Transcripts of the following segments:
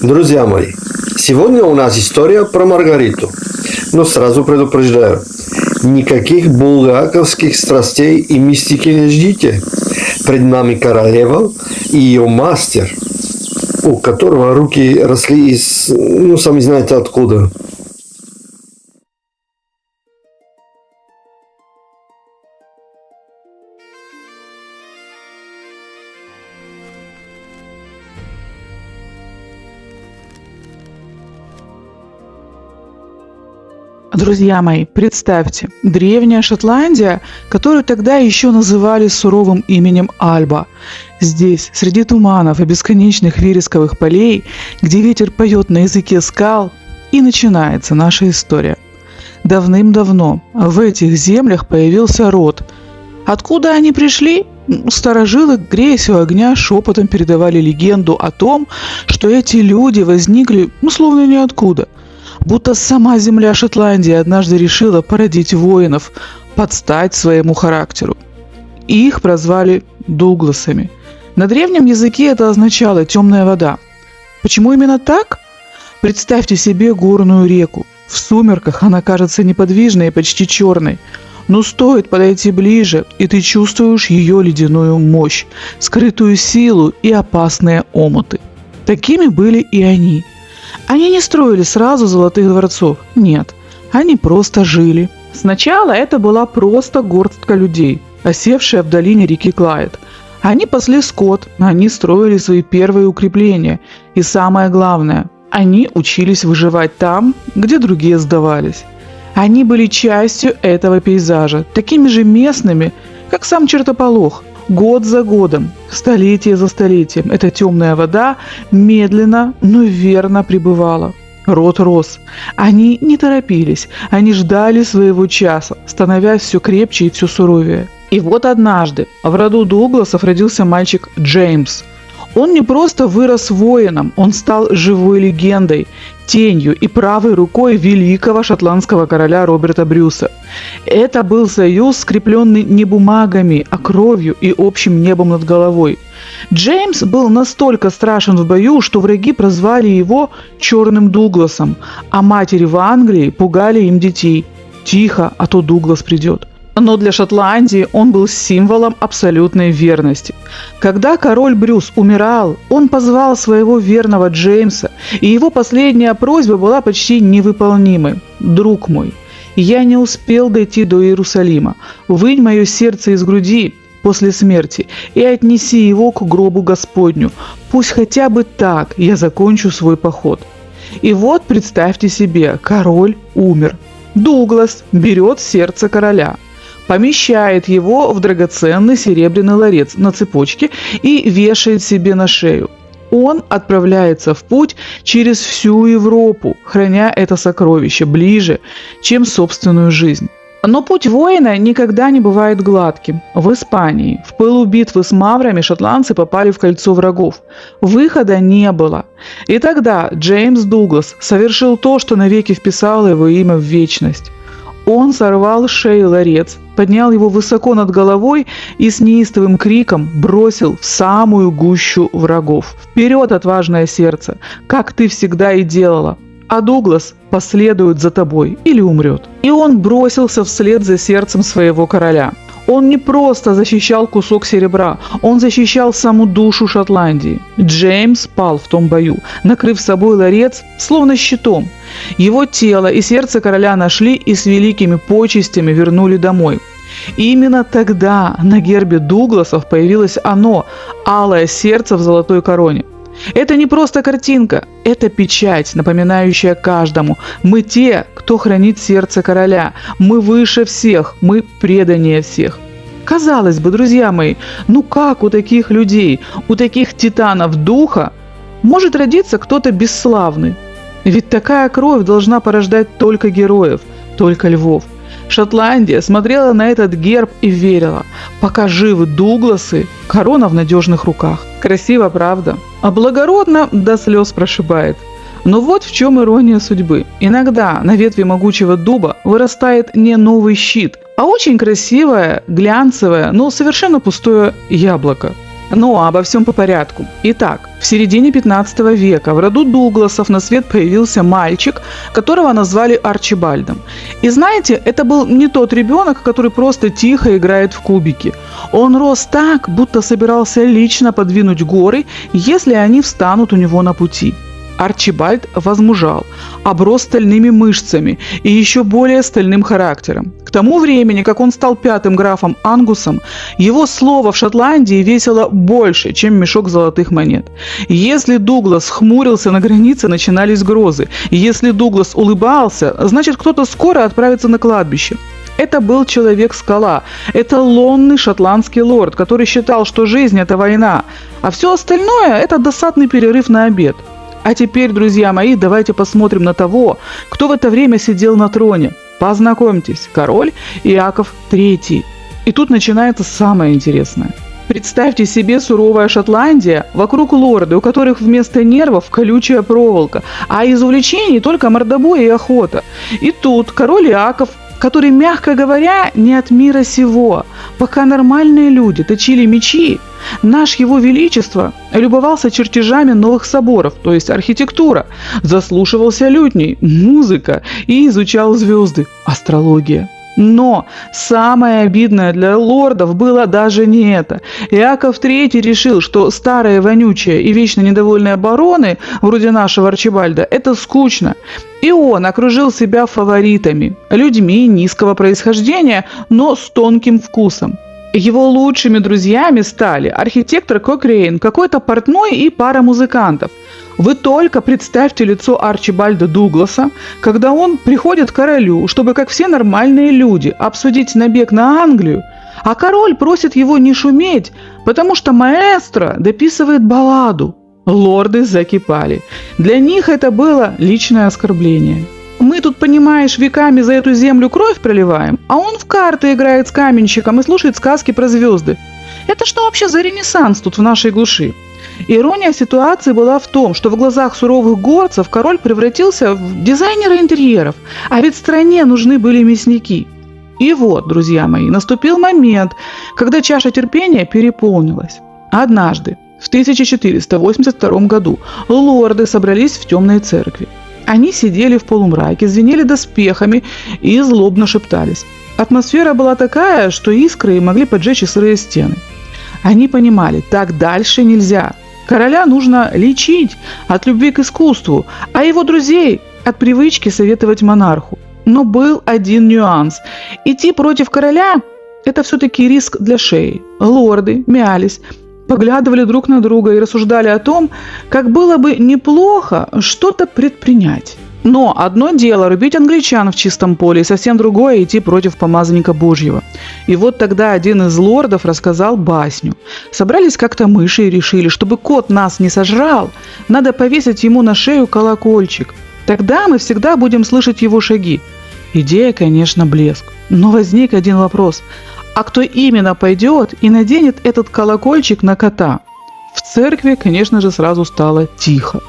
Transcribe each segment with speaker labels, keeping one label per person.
Speaker 1: Друзья мои, сегодня у нас история про Маргариту. Но сразу предупреждаю, никаких булгаковских страстей и мистики не ждите. Пред нами королева и ее мастер, у которого руки росли из, сами знаете откуда.
Speaker 2: Друзья мои, представьте, древняя Шотландия, которую тогда еще называли суровым именем Альба. Здесь, среди туманов и бесконечных вересковых полей, где ветер поет на языке скал, и начинается наша история. Давным-давно в этих землях появился род. Откуда они пришли? Старожилы, греясь у огня, шепотом передавали легенду о том, что эти люди возникли словно ниоткуда. Будто сама земля Шотландии однажды решила породить воинов, под стать своему характеру. И их прозвали Дугласами. На древнем языке это означало «темная вода». Почему именно так? Представьте себе горную реку. В сумерках она кажется неподвижной и почти черной. Но стоит подойти ближе, и ты чувствуешь ее ледяную мощь, скрытую силу и опасные омуты. Такими были и они. Они не строили сразу золотых дворцов. Нет, они просто жили. Сначала это была просто горстка людей, осевшая в долине реки Клайд. Они пасли скот, они строили свои первые укрепления. И самое главное, они учились выживать там, где другие сдавались. Они были частью этого пейзажа, такими же местными, как сам чертополох. Год за годом, столетие за столетием, эта темная вода медленно, но верно прибывала. Род рос. Они не торопились, они ждали своего часа, становясь все крепче и все суровее. И вот однажды в роду Дугласов родился мальчик Джеймс. Он не просто вырос воином, он стал живой легендой, тенью и правой рукой великого шотландского короля Роберта Брюса. Это был союз, скрепленный не бумагами, а кровью и общим небом над головой. Джеймс был настолько страшен в бою, что враги прозвали его «Черным Дугласом», а матери в Англии пугали им детей. «Тихо, а то Дуглас придет». Но для Шотландии он был символом абсолютной верности. Когда король Брюс умирал, он позвал своего верного Джеймса, и его последняя просьба была почти невыполнимой. «Друг мой, я не успел дойти до Иерусалима. Вынь мое сердце из груди после смерти и отнеси его к гробу Господню. Пусть хотя бы так я закончу свой поход». И вот представьте себе, король умер. Дуглас берет сердце короля, помещает его в драгоценный серебряный ларец на цепочке и вешает себе на шею. Он отправляется в путь через всю Европу, храня это сокровище ближе, чем собственную жизнь. Но путь воина никогда не бывает гладким. В Испании, в пылу битвы с маврами, шотландцы попали в кольцо врагов. Выхода не было. И тогда Джеймс Дуглас совершил то, что навеки вписало его имя в вечность. Он сорвал с шеи ларец, поднял его высоко над головой и с неистовым криком бросил в самую гущу врагов. «Вперед, отважное сердце, как ты всегда и делала! А Дуглас последует за тобой или умрет». И он бросился вслед за сердцем своего короля. Он не просто защищал кусок серебра, он защищал саму душу Шотландии. Джеймс пал в том бою, накрыв собой ларец, словно щитом. Его тело и сердце короля нашли и с великими почестями вернули домой. И именно тогда на гербе Дугласов появилось оно – алое сердце в золотой короне. Это не просто картинка, это печать, напоминающая каждому: мы те, кто хранит сердце короля, мы выше всех, мы преданнее всех. Казалось бы, друзья мои, как у таких людей, у таких титанов духа может родиться кто-то бесславный? Ведь такая кровь должна порождать только героев, только львов. Шотландия смотрела на этот герб и верила: пока живы Дугласы, корона в надежных руках. Красиво, правда? А благородно до слез прошибает. Но вот в чем ирония судьбы. Иногда на ветви могучего дуба вырастает не новый щит, а очень красивое, глянцевое, но совершенно пустое яблоко. Но обо всем по порядку. Итак, в середине 15 века в роду Дугласов на свет появился мальчик, которого назвали Арчибальдом. И знаете, это был не тот ребенок, который просто тихо играет в кубики. Он рос так, будто собирался лично подвинуть горы, если они встанут у него на пути. Арчибальд возмужал, оброс стальными мышцами и еще более стальным характером. К тому времени, как он стал 5-м графом Ангусом, его слово в Шотландии весило больше, чем мешок золотых монет. Если Дуглас хмурился, на границе начинались грозы. Если Дуглас улыбался, значит, кто-то скоро отправится на кладбище. Это был человек-скала, это лонный шотландский лорд, который считал, что жизнь – это война, а все остальное – это досадный перерыв на обед. А теперь, друзья мои, давайте посмотрим на того, кто в это время сидел на троне. Познакомьтесь, король Иаков III. И тут начинается самое интересное. Представьте себе суровая Шотландия, вокруг лорды, у которых вместо нервов колючая проволока, а из увлечений только мордобой и охота. И тут король Иаков, который, мягко говоря, не от мира сего. Пока нормальные люди точили мечи, наш его величество любовался чертежами новых соборов, то есть архитектура, заслушивался лютней, музыка и изучал звезды, астрология. Но самое обидное для лордов было даже не это. Иаков III решил, что старые вонючие и вечно недовольные бароны, вроде нашего Арчибальда, это скучно. И он окружил себя фаворитами, людьми низкого происхождения, но с тонким вкусом. Его лучшими друзьями стали архитектор Кокрейн, какой-то портной и пара музыкантов. Вы только представьте лицо Арчибальда Дугласа, когда он приходит к королю, чтобы, как все нормальные люди, обсудить набег на Англию, а король просит его не шуметь, потому что маэстро дописывает балладу. Лорды закипали. Для них это было личное оскорбление. Мы тут, понимаешь, веками за эту землю кровь проливаем, а он в карты играет с каменщиком и слушает сказки про звезды. Это что вообще за ренессанс тут в нашей глуши? Ирония ситуации была в том, что в глазах суровых горцев король превратился в дизайнера интерьеров, а ведь стране нужны были мясники. И вот, друзья мои, наступил момент, когда чаша терпения переполнилась. Однажды, в 1482 году, лорды собрались в темной церкви. Они сидели в полумраке, звенели доспехами и злобно шептались. Атмосфера была такая, что искры могли поджечь и сырые стены. Они понимали, так дальше нельзя. Короля нужно лечить от любви к искусству, а его друзей от привычки советовать монарху. Но был один нюанс. Идти против короля – это все-таки риск для шеи. Лорды мялись, поглядывали друг на друга и рассуждали о том, как было бы неплохо что-то предпринять. Но одно дело рубить англичан в чистом поле, и совсем другое идти против помазанника Божьего. И вот тогда один из лордов рассказал басню. Собрались как-то мыши и решили, чтобы кот нас не сожрал, надо повесить ему на шею колокольчик. Тогда мы всегда будем слышать его шаги. Идея, конечно, блеск. Но возник один вопрос. А кто именно пойдет и наденет этот колокольчик на кота? В церкви, конечно же, сразу стало тихо.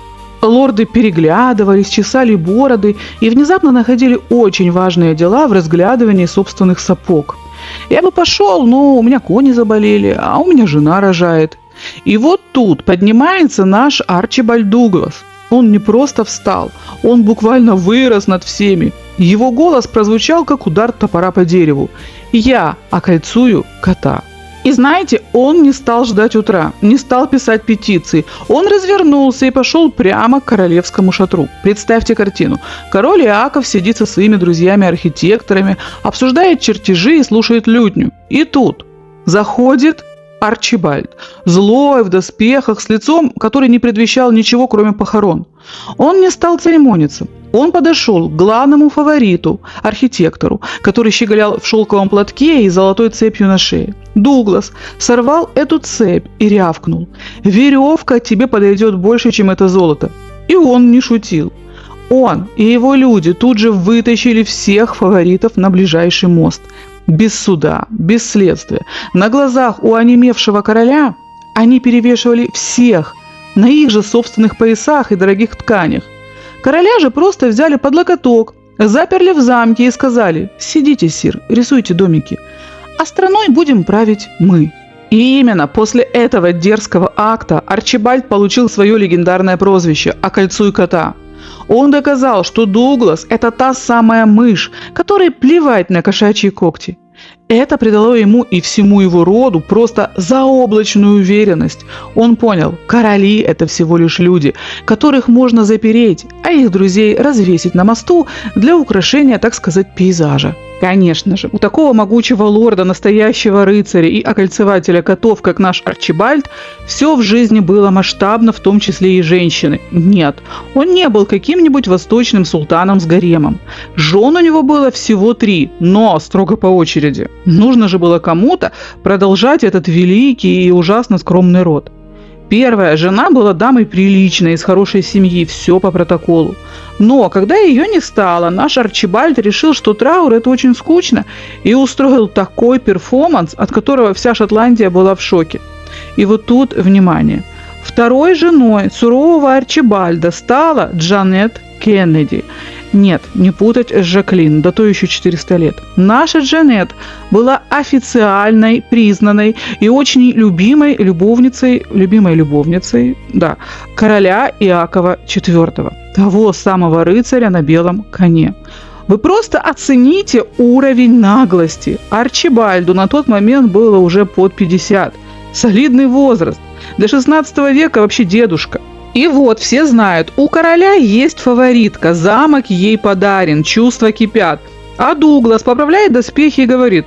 Speaker 2: Лорды переглядывались, чесали бороды и внезапно находили очень важные дела в разглядывании собственных сапог. Я бы пошел, но у меня кони заболели, а у меня жена рожает. И вот тут поднимается наш Арчибальд Дуглас. Он не просто встал, он буквально вырос над всеми. Его голос прозвучал, как удар топора по дереву. «Я окольцую кота». И знаете, он не стал ждать утра, не стал писать петиции. Он развернулся и пошел прямо к королевскому шатру. Представьте картину. Король Иаков сидит со своими друзьями-архитекторами, обсуждает чертежи и слушает лютню. И тут заходит Арчибальд, злой, в доспехах, с лицом, который не предвещал ничего, кроме похорон. Он не стал церемониться. Он подошел к главному фавориту, архитектору, который щеголял в шелковом платке и золотой цепью на шее. Дуглас сорвал эту цепь и рявкнул: «Веревка тебе подойдет больше, чем это золото». И он не шутил. Он и его люди тут же вытащили всех фаворитов на ближайший мост. Без суда, без следствия, на глазах у онемевшего короля они перевешивали всех на их же собственных поясах и дорогих тканях. Короля же просто взяли под локоток, заперли в замке и сказали: «Сидите, сир, рисуйте домики, а страной будем править мы». И именно после этого дерзкого акта Арчибальд получил свое легендарное прозвище «Окольцуй кота». Он доказал, что Дуглас – это та самая мышь, которой плевать на кошачьи когти. Это придало ему и всему его роду просто заоблачную уверенность. Он понял, короли – это всего лишь люди, которых можно запереть, а их друзей развесить на мосту для украшения, так сказать, пейзажа. Конечно же, у такого могучего лорда, настоящего рыцаря и окольцевателя котов, как наш Арчибальд, все в жизни было масштабно, в том числе и женщины. Нет, он не был каким-нибудь восточным султаном с гаремом. Жен у него было всего 3, но строго по очереди. Нужно же было кому-то продолжать этот великий и ужасно скромный род. Первая жена была дамой приличной, из хорошей семьи, все по протоколу. Но когда ее не стало, наш Арчибальд решил, что траур – это очень скучно, и устроил такой перформанс, от которого вся Шотландия была в шоке. И вот тут, внимание, второй женой сурового Арчибальда стала Джанет Кеннеди. Нет, не путать с Жаклин, да то еще 400 лет. Наша Джанет была официальной, признанной и очень любимой любовницей короля Иакова IV, того самого рыцаря на белом коне. Вы просто оцените уровень наглости. Арчибальду на тот момент было уже под 50. Солидный возраст. Для 16 века вообще дедушка. И вот, все знают, у короля есть фаворитка, замок ей подарен, чувства кипят. А Дуглас поправляет доспехи и говорит: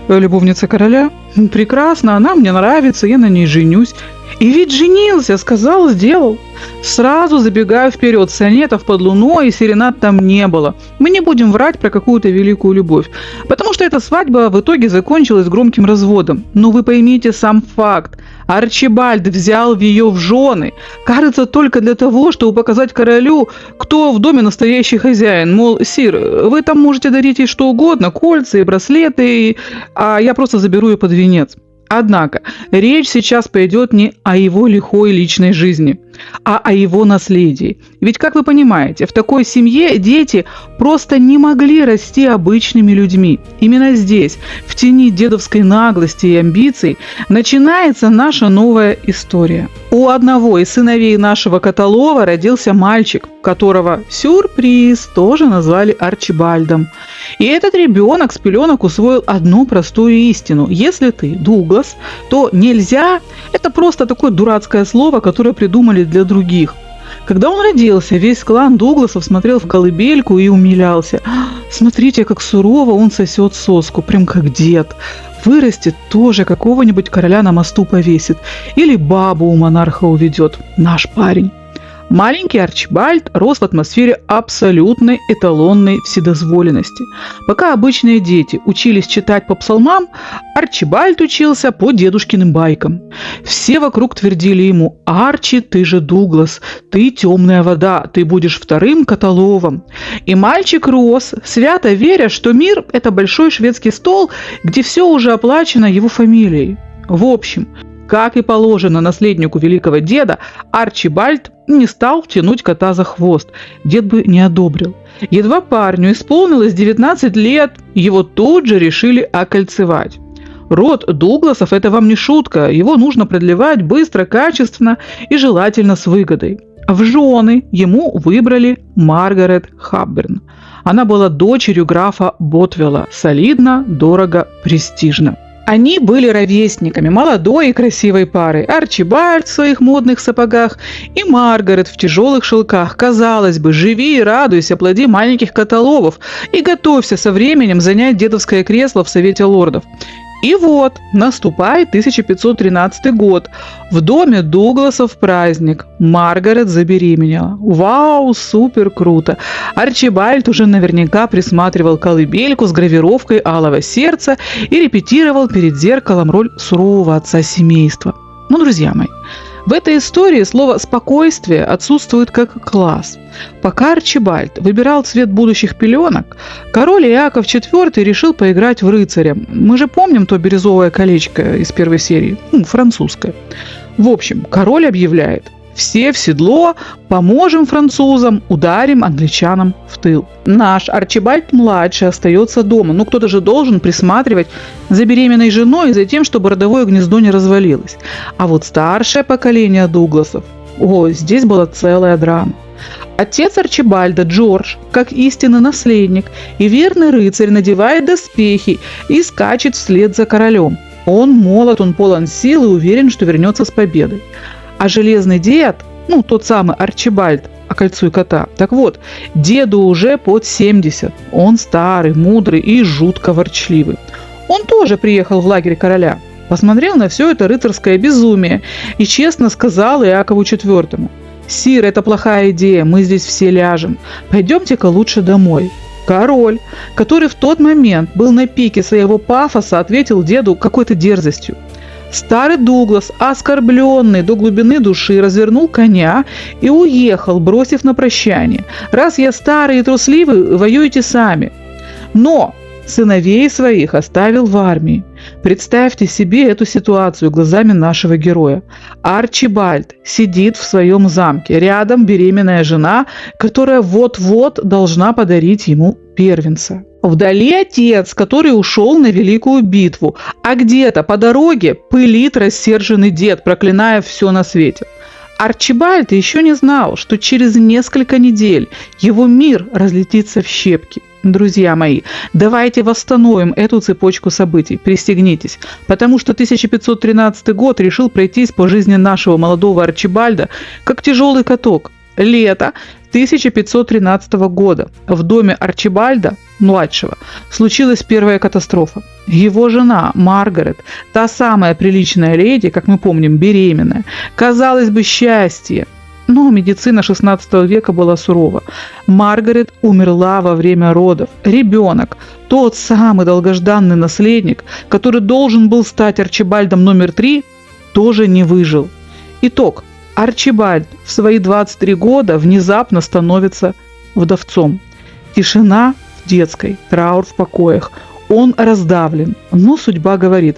Speaker 2: «Любовница короля? Прекрасно, она мне нравится, я на ней женюсь». И ведь женился, сказал, сделал. Сразу забегаю вперед, сонетов под луной и серенад там не было. Мы не будем врать про какую-то великую любовь, потому что эта свадьба в итоге закончилась громким разводом. Но вы поймите сам факт. Арчибальд взял ее в жены, кажется, только для того, чтобы показать королю, кто в доме настоящий хозяин. Мол, сир, вы там можете дарить ей что угодно, кольца и браслеты, а я просто заберу ее под венец. Однако речь сейчас пойдет не о его лихой личной жизни, а о его наследии. Ведь, как вы понимаете, в такой семье дети просто не могли расти обычными людьми. Именно здесь, в тени дедовской наглости и амбиций, начинается наша новая история. У одного из сыновей нашего Котолова родился мальчик, которого, сюрприз, тоже назвали Арчибальдом. И этот ребенок с пеленок усвоил одну простую истину. Если ты Дуглас, то нельзя – это просто такое дурацкое слово, которое придумали для других. Когда он родился, весь клан Дугласов смотрел в колыбельку и умилялся. Смотрите, как сурово он сосет соску, прям как дед. Вырастет, тоже какого-нибудь короля на мосту повесит. Или бабу у монарха уведет. Наш парень. Маленький Арчибальд рос в атмосфере абсолютной эталонной вседозволенности. Пока обычные дети учились читать по псалмам, Арчибальд учился по дедушкиным байкам. Все вокруг твердили ему: «Арчи, ты же Дуглас, ты темная вода, ты будешь вторым Котоловом». И мальчик рос, свято веря, что мир – это большой шведский стол, где все уже оплачено его фамилией. В общем, как и положено наследнику великого деда, Арчибальд не стал тянуть кота за хвост. Дед бы не одобрил. Едва парню исполнилось 19 лет, его тут же решили окольцевать. Род Дугласов – это вам не шутка, его нужно продлевать быстро, качественно и желательно с выгодой. В жены ему выбрали Маргарет Хапберн. Она была дочерью графа Ботвелла. Солидно, дорого, престижно. Они были ровесниками молодой и красивой пары. Арчибальд в своих модных сапогах и Маргарет в тяжелых шелках. Казалось бы, живи и радуйся, плоди маленьких Котоловов и готовься со временем занять дедовское кресло в Совете лордов. И вот, наступает 1513 год. В доме Дугласов праздник. Маргарет забеременела. Вау, супер круто. Арчибальд уже наверняка присматривал колыбельку с гравировкой алого сердца и репетировал перед зеркалом роль сурового отца семейства. Но, друзья мои, в этой истории слово «спокойствие» отсутствует как класс. Пока Арчибальд выбирал цвет будущих пеленок, король Иаков IV решил поиграть в рыцаря. Мы же помним то бирюзовое колечко из первой серии, французское. В общем, король объявляет: Все в седло, поможем французам, ударим англичанам в тыл. Наш Арчибальд-младший остается дома. Ну, кто-то же должен присматривать за беременной женой и за тем, чтобы родовое гнездо не развалилось. А вот старшее поколение Дугласов, здесь была целая драма. Отец Арчибальда, Джордж, как истинный наследник и верный рыцарь, надевает доспехи и скачет вслед за королем. Он молод, он полон сил и уверен, что вернется с победой. А железный дед, тот самый Арчибальд, «Окольцуй кота», так вот, деду уже под 70. Он старый, мудрый и жутко ворчливый. Он тоже приехал в лагерь короля, посмотрел на все это рыцарское безумие и честно сказал Иакову IV: «Сир, это плохая идея, мы здесь все ляжем. Пойдемте-ка лучше домой». Король, который в тот момент был на пике своего пафоса, ответил деду какой-то дерзостью. Старый Дуглас, оскорбленный до глубины души, развернул коня и уехал, бросив на прощание: «Раз я старый и трусливый, воюйте сами». Но сыновей своих оставил в армии. Представьте себе эту ситуацию глазами нашего героя. Арчибальд сидит в своем замке, рядом беременная жена, которая вот-вот должна подарить ему первенца. Вдали отец, который ушел на великую битву, а где-то по дороге пылит рассерженный дед, проклиная все на свете. Арчибальд еще не знал, что через несколько недель его мир разлетится в щепки. Друзья мои, давайте восстановим эту цепочку событий, пристегнитесь, потому что 1513 год решил пройтись по жизни нашего молодого Арчибальда как тяжелый каток. Лето 1513 года. В доме Арчибальда-младшего случилась первая катастрофа. Его жена Маргарет, та самая приличная леди, как мы помним, беременная, казалось бы, счастье. Но медицина XVI века была сурова. Маргарет умерла во время родов. Ребенок, тот самый долгожданный наследник, который должен был стать Арчибальдом номер 3, тоже не выжил. Итог. Арчибальд в свои 23 года внезапно становится вдовцом. Тишина в детской, траур в покоях. Он раздавлен, но судьба говорит: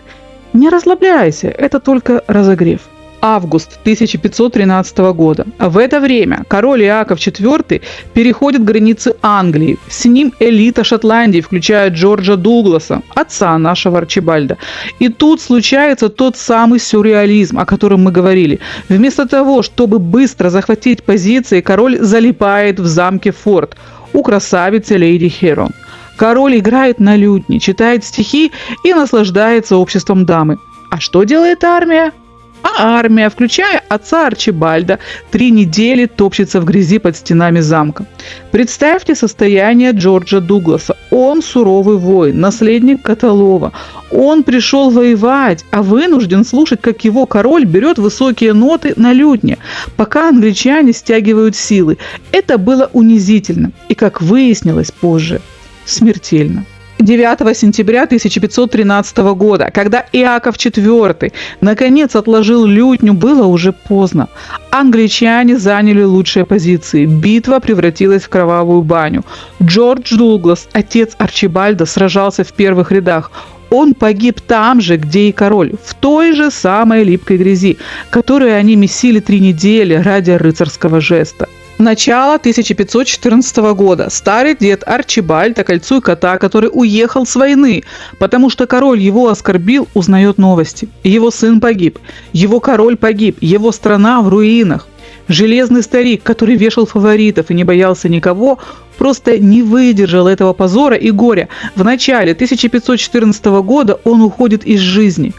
Speaker 2: не расслабляйся, это только разогрев. Август 1513 года. В это время король Иаков IV переходит границы Англии. С ним элита Шотландии, включая Джорджа Дугласа, отца нашего Арчибальда. И тут случается тот самый сюрреализм, о котором мы говорили. Вместо того, чтобы быстро захватить позиции, король залипает в замке Форт у красавицы леди Херон. Король играет на лютне, читает стихи и наслаждается обществом дамы. А что делает армия? А армия, включая отца Арчибальда, 3 недели топчется в грязи под стенами замка. Представьте состояние Джорджа Дугласа. Он суровый воин, наследник Каталова. Он пришел воевать, а вынужден слушать, как его король берет высокие ноты на лютне, пока англичане стягивают силы. Это было унизительно и, как выяснилось позже, смертельно. 9 сентября 1513 года, когда Иаков IV наконец отложил лютню, было уже поздно. Англичане заняли лучшие позиции. Битва превратилась в кровавую баню. Джордж Дуглас, отец Арчибальда, сражался в первых рядах. Он погиб там же, где и король, в той же самой липкой грязи, которую они месили 3 недели ради рыцарского жеста. Начало 1514 года. Старый дед Арчибальд, «Окольцуй кота», который уехал с войны, потому что король его оскорбил, узнает новости. Его сын погиб, его король погиб, его страна в руинах. Железный старик, который вешал фаворитов и не боялся никого, просто не выдержал этого позора и горя. В начале 1514 года он уходит из жизни,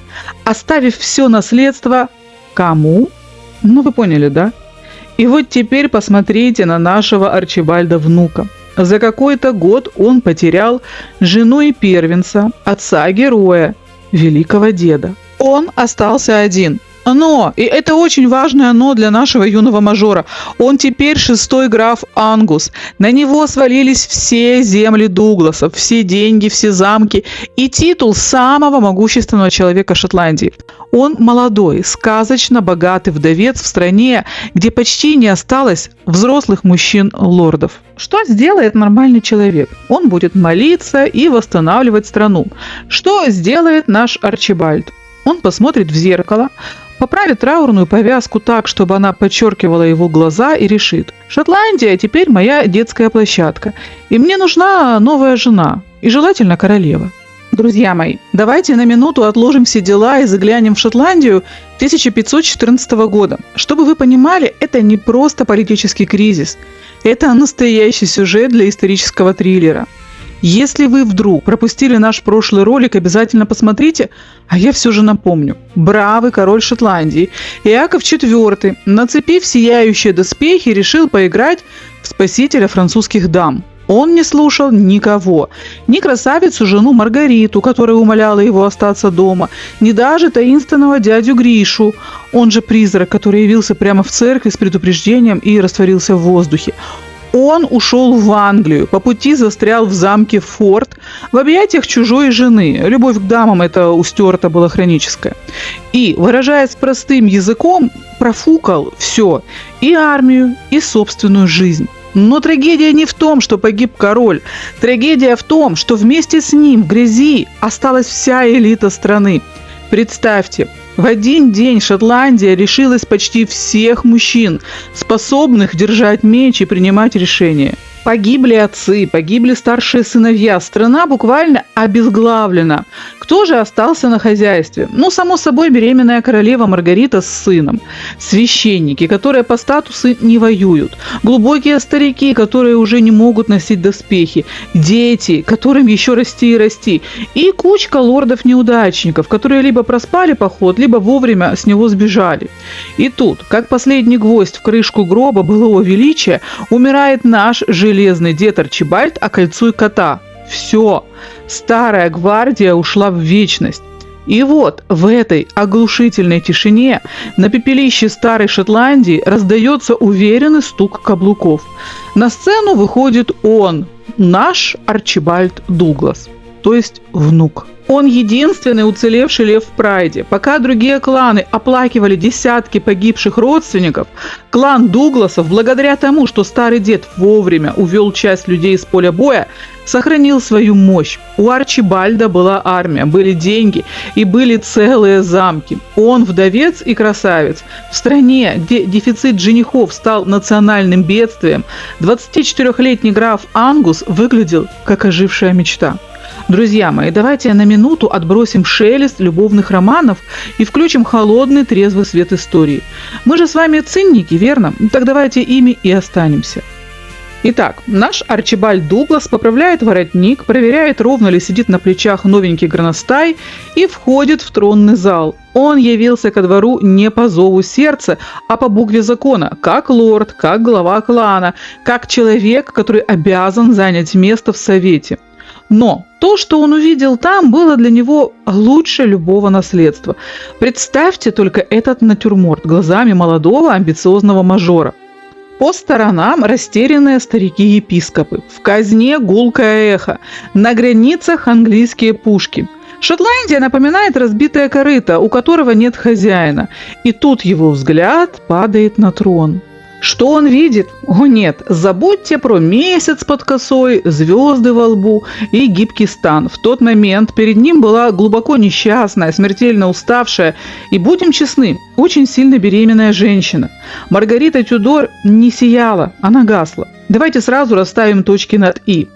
Speaker 2: оставив все наследство кому? Вы поняли, да? И вот теперь посмотрите на нашего Арчибальда-внука. За какой-то год он потерял жену и первенца, отца героя, великого деда. Он остался один. Но, и это очень важное но для нашего юного мажора, он теперь 6-й граф Ангус. На него свалились все земли Дугласов, все деньги, все замки и титул самого могущественного человека Шотландии. Он молодой, сказочно богатый вдовец в стране, где почти не осталось взрослых мужчин-лордов. Что сделает нормальный человек? Он будет молиться и восстанавливать страну. Что сделает наш Арчибальд? Он посмотрит в зеркало, поправит траурную повязку так, чтобы она подчеркивала его глаза, и решит: «Шотландия теперь моя детская площадка, и мне нужна новая жена, и желательно королева». Друзья мои, давайте на минуту отложим все дела и заглянем в Шотландию 1514 года. Чтобы вы понимали, это не просто политический кризис, это настоящий сюжет для исторического триллера. Если вы вдруг пропустили наш прошлый ролик, обязательно посмотрите, а я все же напомню. Бравый король Шотландии Иаков IV, нацепив сияющие доспехи, решил поиграть в спасителя французских дам. Он не слушал никого. Ни красавицу жену Маргариту, которая умоляла его остаться дома, ни даже таинственного дядю Гришу, он же призрак, который явился прямо в церкви с предупреждением и растворился в воздухе. Он ушел в Англию, по пути застрял в замке Форт в объятиях чужой жены. Любовь к дамам это у Стюарта была хроническая. И, выражаясь простым языком, профукал все: и армию, и собственную жизнь. Но трагедия не в том, что погиб король. Трагедия в том, что вместе с ним в грязи осталась вся элита страны. Представьте, в один день Шотландия лишилась почти всех мужчин, способных держать меч и принимать решения. Погибли отцы, погибли старшие сыновья. Страна буквально обезглавлена. Кто же остался на хозяйстве? Ну, само собой, беременная королева Маргарита с сыном. Священники, которые по статусу не воюют. Глубокие старики, которые уже не могут носить доспехи. Дети, которым еще расти и расти. И кучка лордов-неудачников, которые либо проспали поход, либо вовремя с него сбежали. И тут, как последний гвоздь в крышку гроба былого величия, умирает наш железный дед Арчибальд «Окольцуй кота». Все, старая гвардия ушла в вечность. И вот в этой оглушительной тишине на пепелище старой Шотландии раздается уверенный стук каблуков. На сцену выходит он, наш Арчибальд Дуглас, то есть внук. Он единственный уцелевший лев в Прайде. Пока другие кланы оплакивали десятки погибших родственников, клан Дугласов, благодаря тому, что старый дед вовремя увел часть людей с поля боя, сохранил свою мощь. У Арчибальда была армия, были деньги и были целые замки. Он вдовец и красавец. В стране, где дефицит женихов стал национальным бедствием, 24-летний граф Ангус выглядел как ожившая мечта. Друзья мои, давайте на минуту отбросим шелест любовных романов и включим холодный, трезвый свет истории. Мы же с вами цинники, верно? Так давайте ими и останемся. Итак, наш Арчибальд Дуглас поправляет воротник, проверяет, ровно ли сидит на плечах новенький горностай и входит в тронный зал. Он явился ко двору не по зову сердца, а по букве закона, как лорд, как глава клана, как человек, который обязан занять место в совете. Но то, что он увидел там, было для него лучше любого наследства. Представьте только этот натюрморт глазами молодого амбициозного мажора. По сторонам растерянные старики-епископы, в казне гулкое эхо, на границах английские пушки. Шотландия напоминает разбитое корыто, у которого нет хозяина, и тут его взгляд падает на трон. Что он видит? О нет, забудьте про месяц под косой, звезды во лбу и гибкий стан. В тот момент перед ним была глубоко несчастная, смертельно уставшая и, будем честны, очень сильно беременная женщина. Маргарита Тюдор не сияла, она гасла. Давайте сразу расставим точки над «и».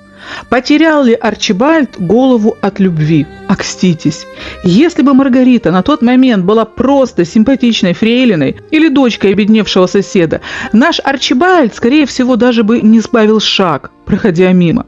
Speaker 2: Потерял ли Арчибальд голову от любви? Окститесь. Если бы Маргарита на тот момент была просто симпатичной фрейлиной или дочкой обедневшего соседа, наш Арчибальд, скорее всего, даже бы не сбавил шаг, проходя мимо.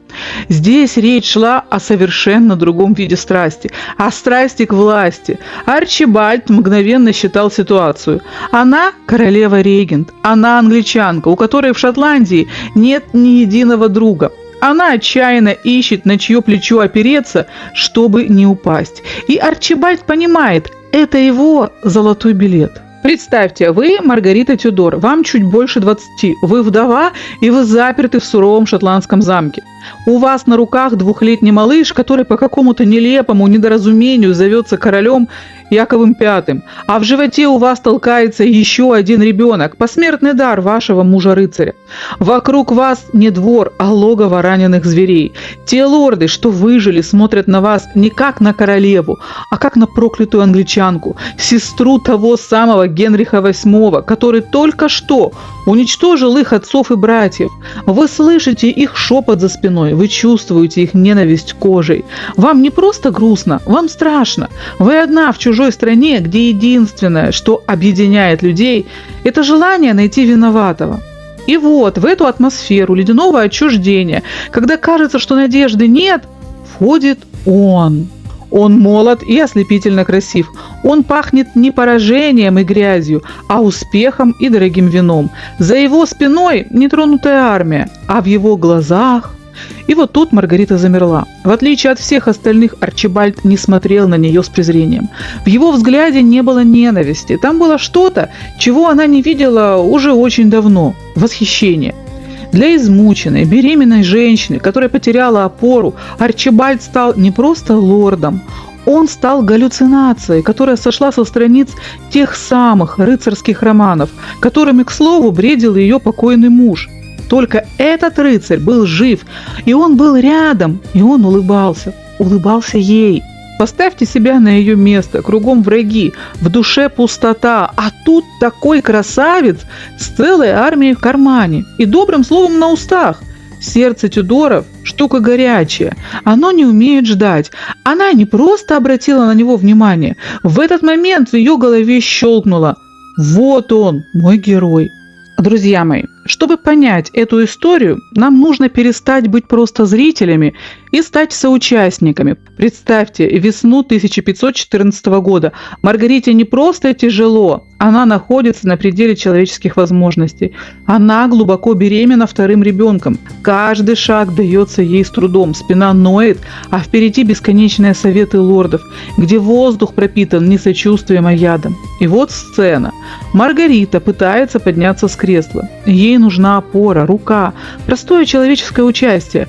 Speaker 2: Здесь речь шла о совершенно другом виде страсти, о страсти к власти. Арчибальд мгновенно считал ситуацию. Она королева-регент, она англичанка, у которой в Шотландии нет ни единого друга. Она отчаянно ищет, на чье плечо опереться, чтобы не упасть. И Арчибальд понимает, это его золотой билет. Представьте, вы Маргарита Тюдор, вам чуть больше 20, вы вдова и вы заперты в суровом шотландском замке. У вас на руках двухлетний малыш, который по какому-то нелепому недоразумению зовется королем, Яковом V, а в животе у вас толкается еще один ребенок, посмертный дар вашего мужа-рыцаря. Вокруг вас не двор, а логово раненых зверей. Те лорды, что выжили, смотрят на вас не как на королеву, а как на проклятую англичанку, сестру того самого Генриха VIII, который только что уничтожил их отцов и братьев. Вы слышите их шепот за спиной, вы чувствуете их ненависть кожей. Вам не просто грустно, вам страшно. Вы одна в чужой стране, где единственное, что объединяет людей, это желание найти виноватого. И вот в эту атмосферу ледяного отчуждения, когда кажется, что надежды нет, входит он. Он молод и ослепительно красив. Он пахнет не поражением и грязью, а успехом и дорогим вином. За его спиной нетронутая армия, а в его глазах... И вот тут Маргарита замерла. В отличие от всех остальных, Арчибальд не смотрел на нее с презрением. В его взгляде не было ненависти. Там было что-то, чего она не видела уже очень давно. Восхищение. Для измученной, беременной женщины, которая потеряла опору, Арчибальд стал не просто лордом. Он стал галлюцинацией, которая сошла со страниц тех самых рыцарских романов, которыми, к слову, бредил ее покойный муж. Только этот рыцарь был жив, и он был рядом, и он улыбался ей. Поставьте себя на ее место, кругом враги, в душе пустота, а тут такой красавец с целой армией в кармане и добрым словом на устах. Сердце Тюдоров – штука горячая, оно не умеет ждать. Она не просто обратила на него внимание, в этот момент в ее голове щелкнуло: «Вот он, мой герой». Друзья мои, чтобы понять эту историю, нам нужно перестать быть просто зрителями и стать соучастниками. Представьте, весну 1514 года Маргарите не просто тяжело, она находится на пределе человеческих возможностей. Она глубоко беременна вторым ребенком. Каждый шаг дается ей с трудом, спина ноет, а впереди бесконечные советы лордов, где воздух пропитан не сочувствием, а ядом. И вот сцена. Маргарита пытается подняться с кресла. Ей нужна опора, рука, простое человеческое участие.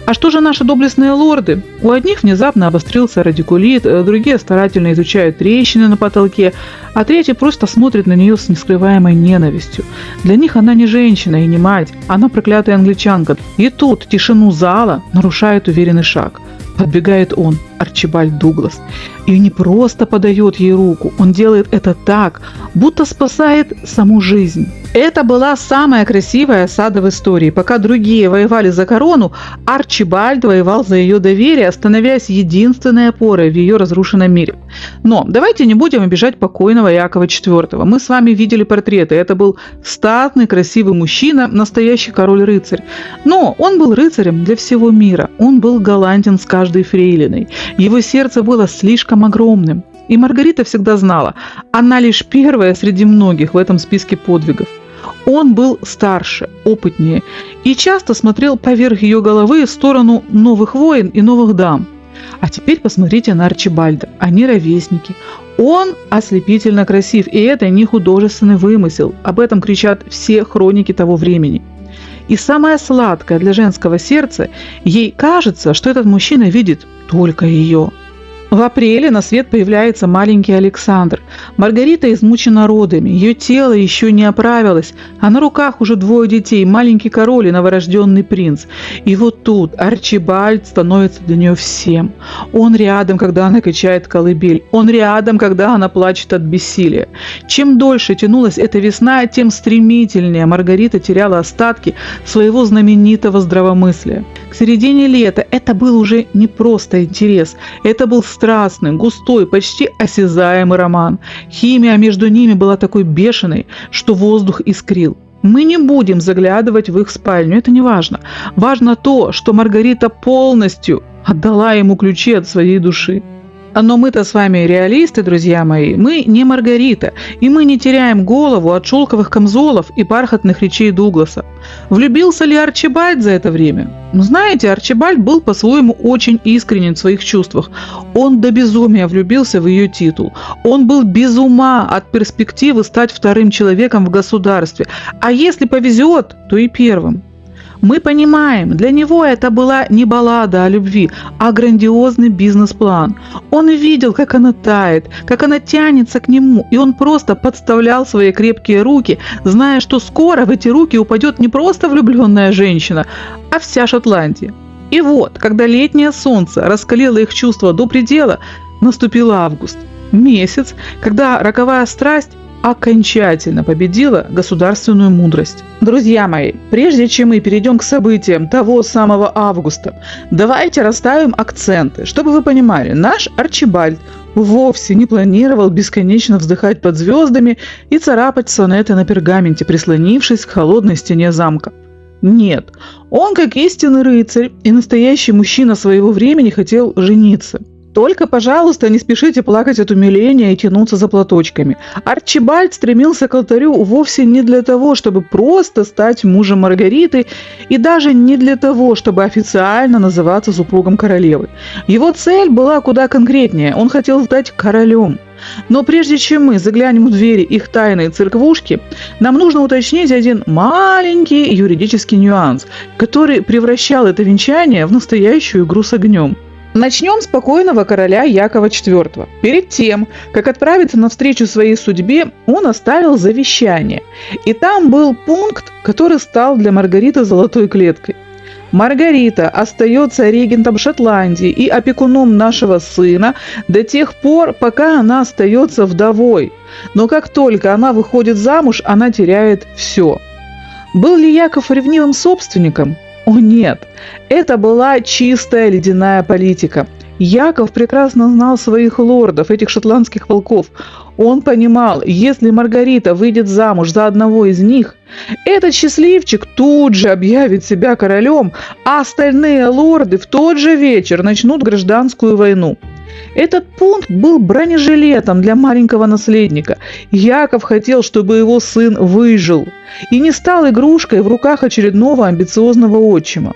Speaker 2: А что же наши доблестные лорды? У одних внезапно обострился радикулит, другие старательно изучают трещины на потолке, а третьи просто смотрят на нее с нескрываемой ненавистью. Для них она не женщина и не мать, она проклятая англичанка. И тут тишину зала нарушает уверенный шаг. Подбегает он, Арчибальд Дуглас, и не просто подает ей руку, он делает это так, будто спасает саму жизнь. Это была самая красивая осада в истории. Пока другие воевали за корону, Арчибальд воевал за ее доверие, становясь единственной опорой в ее разрушенном мире. Но давайте не будем обижать покойного Якова IV. Мы с вами видели портреты. Это был статный, красивый мужчина, настоящий король-рыцарь. Но он был рыцарем для всего мира. Он был галантен с каждой фрейлиной. Его сердце было слишком огромным. И Маргарита всегда знала, она лишь первая среди многих в этом списке подвигов. Он был старше, опытнее и часто смотрел поверх ее головы в сторону новых войн и новых дам. А теперь посмотрите на Арчибальда. Они ровесники. Он ослепительно красив, и это не художественный вымысел. Об этом кричат все хроники того времени. И самое сладкое для женского сердца, ей кажется, что этот мужчина видит только ее. В апреле на свет появляется маленький Александр. Маргарита измучена родами, ее тело еще не оправилось, а на руках уже 2 детей, маленький король и новорожденный принц. И вот тут Арчибальд становится для нее всем. Он рядом, когда она качает колыбель, он рядом, когда она плачет от бессилия. Чем дольше тянулась эта весна, тем стремительнее Маргарита теряла остатки своего знаменитого здравомыслия. К середине лета это был уже не просто интерес, это был страстный, густой, почти осязаемый роман. Химия между ними была такой бешеной, что воздух искрил. Мы не будем заглядывать в их спальню, это не важно. Важно то, что Маргарита полностью отдала ему ключи от своей души. Но мы-то с вами реалисты, друзья мои, мы не Маргарита, и мы не теряем голову от шелковых камзолов и бархатных речей Дугласа. Влюбился ли Арчибальд за это время? Знаете, Арчибальд был по-своему очень искренен в своих чувствах. Он до безумия влюбился в ее титул. Он был без ума от перспективы стать вторым человеком в государстве, а если повезет, то и первым. Мы понимаем, для него это была не баллада о любви, а грандиозный бизнес-план. Он видел, как она тает, как она тянется к нему, и он просто подставлял свои крепкие руки, зная, что скоро в эти руки упадет не просто влюбленная женщина, а вся Шотландия. И вот, когда летнее солнце раскалило их чувства до предела, наступил август. Месяц, когда роковая страсть окончательно победила государственную мудрость. Друзья мои, прежде чем мы перейдем к событиям того самого августа, давайте расставим акценты. Чтобы вы понимали, наш Арчибальд вовсе не планировал бесконечно вздыхать под звездами и царапать сонеты на пергаменте, прислонившись к холодной стене замка. Нет, он, как истинный рыцарь и настоящий мужчина своего времени, хотел жениться. Только, пожалуйста, не спешите плакать от умиления и тянуться за платочками. Арчибальд стремился к алтарю вовсе не для того, чтобы просто стать мужем Маргариты, и даже не для того, чтобы официально называться супругом королевы. Его цель была куда конкретнее. Он хотел стать королем. Но прежде чем мы заглянем в двери их тайной церквушки, нам нужно уточнить один маленький юридический нюанс, который превращал это венчание в настоящую игру с огнем. Начнем с покойного короля Якова IV. Перед тем, как отправиться навстречу своей судьбе, он оставил завещание. И там был пункт, который стал для Маргариты золотой клеткой. Маргарита остается регентом Шотландии и опекуном нашего сына до тех пор, пока она остается вдовой. Но как только она выходит замуж, она теряет все. Был ли Яков ревнивым собственником? О нет, это была чистая ледяная политика. Яков прекрасно знал своих лордов, этих шотландских волков. Он понимал, если Маргарита выйдет замуж за одного из них, этот счастливчик тут же объявит себя королем, а остальные лорды в тот же вечер начнут гражданскую войну. Этот пункт был бронежилетом для маленького наследника. Яков хотел, чтобы его сын выжил и не стал игрушкой в руках очередного амбициозного отчима.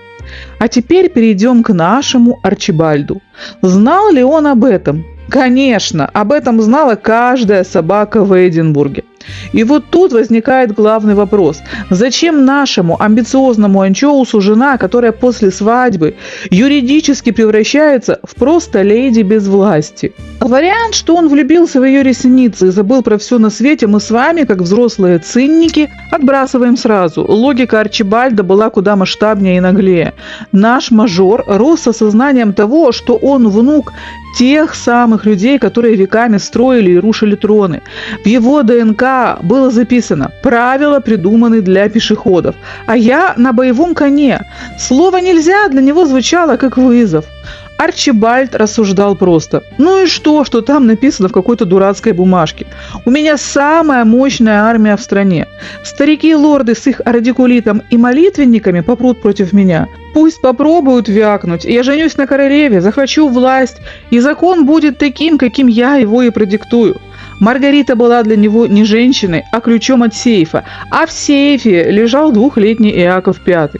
Speaker 2: А теперь перейдем к нашему Арчибальду. Знал ли он об этом? Конечно, об этом знала каждая собака в Эдинбурге. И вот тут возникает главный вопрос. Зачем нашему амбициозному анчоусу жена, которая после свадьбы юридически превращается в просто леди без власти? Вариант, что он влюбился в ее ресницы и забыл про все на свете, мы с вами, как взрослые цинники, отбрасываем сразу. Логика Арчибальда была куда масштабнее и наглее. Наш мажор рос с осознанием того, что он внук тех самых людей, которые веками строили и рушили троны. В его ДНК было записано: правила придуманы для пешеходов, а я на боевом коне. Слово «нельзя» для него звучало как вызов. Арчибальд рассуждал просто. Ну и что там написано в какой-то дурацкой бумажке? У меня самая мощная армия в стране. Старики-лорды с их радикулитом и молитвенниками попрут против меня. Пусть попробуют вякнуть. Я женюсь на королеве, захвачу власть, и закон будет таким, каким я его и продиктую. Маргарита была для него не женщиной, а ключом от сейфа, а в сейфе лежал 2-летний Иаков V.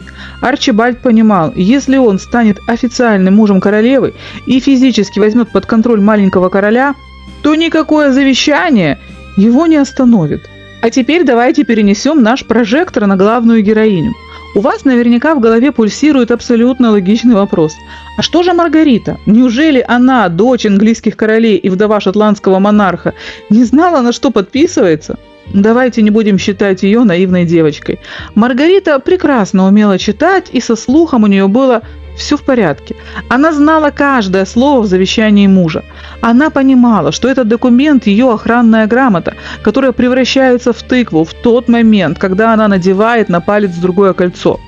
Speaker 2: Арчибальд понимал, если он станет официальным мужем королевы и физически возьмет под контроль маленького короля, то никакое завещание его не остановит. А теперь давайте перенесем наш прожектор на главную героиню. У вас наверняка в голове пульсирует абсолютно логичный вопрос. А что же Маргарита? Неужели она, дочь английских королей и вдова шотландского монарха, не знала, на что подписывается? Давайте не будем считать ее наивной девочкой. Маргарита прекрасно умела читать, и со слухом у нее было все в порядке. Она знала каждое слово в завещании мужа. Она понимала, что этот документ – ее охранная грамота, которая превращается в тыкву в тот момент, когда она надевает на палец другое кольцо.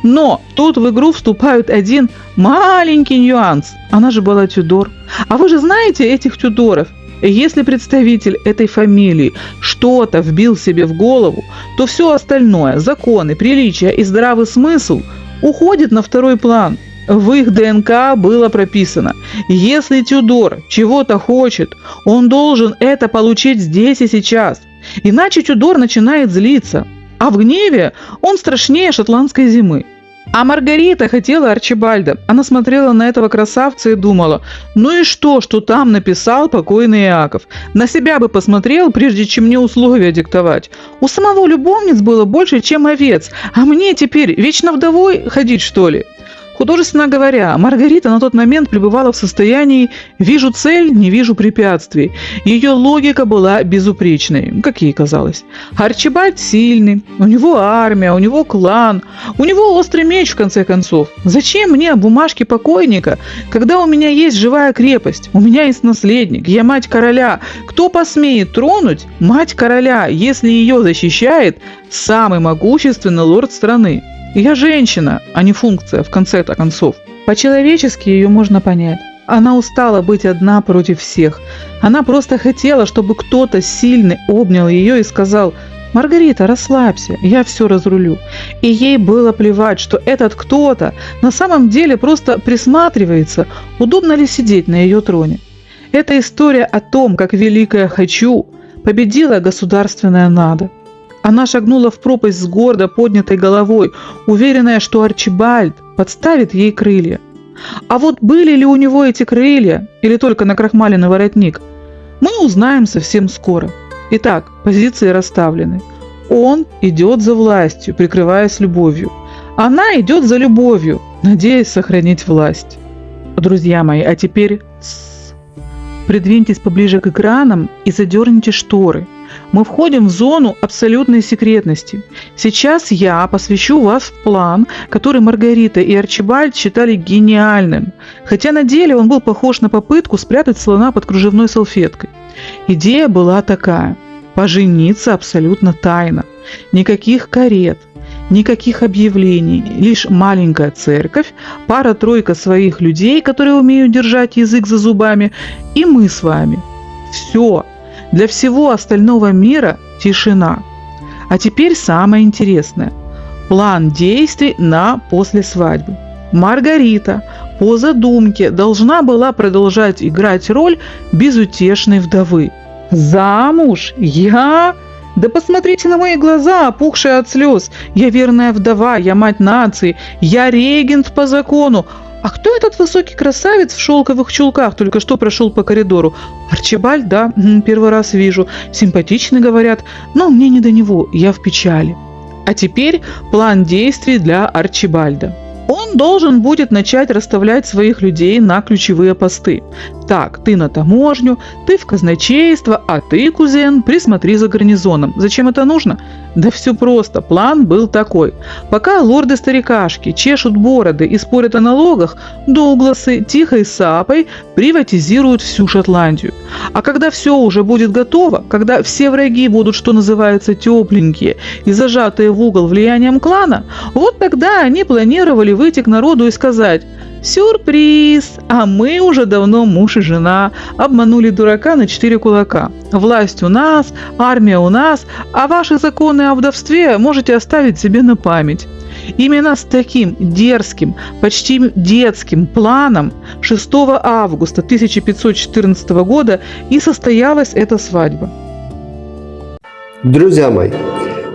Speaker 2: Но тут в игру вступает один маленький нюанс. Она же была Тюдор. А вы же знаете этих Тюдоров? Если представитель этой фамилии что-то вбил себе в голову, то все остальное – законы, приличия и здравый смысл – уходит на второй план. В их ДНК было прописано: если Тюдор чего-то хочет, он должен это получить здесь и сейчас. Иначе Тюдор начинает злиться, а в гневе он страшнее шотландской зимы. А Маргарита хотела Арчибальда. Она смотрела на этого красавца и думала, ну и что там написал покойный Иаков? На себя бы посмотрел, прежде чем мне условия диктовать. У самого любовниц было больше, чем овец, а мне теперь вечно вдовой ходить, что ли? Художественно говоря, Маргарита на тот момент пребывала в состоянии «вижу цель, не вижу препятствий». Ее логика была безупречной, как ей казалось. Арчибальд сильный, у него армия, у него клан, у него острый меч, в конце концов. Зачем мне бумажки покойника, когда у меня есть живая крепость, у меня есть наследник, я мать короля. Кто посмеет тронуть мать короля, если ее защищает самый могущественный лорд страны? Я женщина, а не функция, в конце-то концов. По-человечески ее можно понять. Она устала быть одна против всех. Она просто хотела, чтобы кто-то сильный обнял ее и сказал: «Маргарита, расслабься, я все разрулю». И ей было плевать, что этот кто-то на самом деле просто присматривается, удобно ли сидеть на ее троне. Это история о том, как великое «хочу» победила государственное «надо». Она шагнула в пропасть с гордо поднятой головой, уверенная, что Арчибальд подставит ей крылья. А вот были ли у него эти крылья, или только накрахмаленный воротник, мы узнаем совсем скоро. Итак, позиции расставлены. Он идет за властью, прикрываясь любовью. Она идет за любовью, надеясь сохранить власть. Друзья мои, а теперь придвиньтесь поближе к экранам и задерните шторы. Мы входим в зону абсолютной секретности. Сейчас я посвящу вас в план, который Маргарита и Арчибальд считали гениальным, хотя на деле он был похож на попытку спрятать слона под кружевной салфеткой. Идея была такая: пожениться абсолютно тайно. Никаких карет, никаких объявлений, лишь маленькая церковь, пара-тройка своих людей, которые умеют держать язык за зубами, и мы с вами. Все. Для всего остального мира тишина. А теперь самое интересное. План действий на после свадьбы. Маргарита по задумке должна была продолжать играть роль безутешной вдовы. Замуж? Я? Да посмотрите на мои глаза, опухшие от слез. Я верная вдова, я мать нации, я регент по закону. А кто этот высокий красавец в шелковых чулках только что прошел по коридору? Арчибальд, да, первый раз вижу. Симпатичный, говорят, но мне не до него, я в печали. А теперь план действий для Арчибальда. Он должен будет начать расставлять своих людей на ключевые посты. Так, ты на таможню, ты в казначейство, а ты, кузен, присмотри за гарнизоном. Зачем это нужно? Да все просто, план был такой. Пока лорды-старикашки чешут бороды и спорят о налогах, Дугласы тихой сапой приватизируют всю Шотландию. А когда все уже будет готово, когда все враги будут, что называется, тепленькие и зажатые в угол влиянием клана, вот тогда они планировали выйти к народу и сказать: «Сюрприз! А мы уже давно муж и жена, обманули дурака на 4 кулака. Власть у нас, армия у нас, а ваши законы о вдовстве можете оставить себе на память». Именно с таким дерзким, почти детским планом 6 августа 1514 года и состоялась эта свадьба.
Speaker 1: Друзья мои,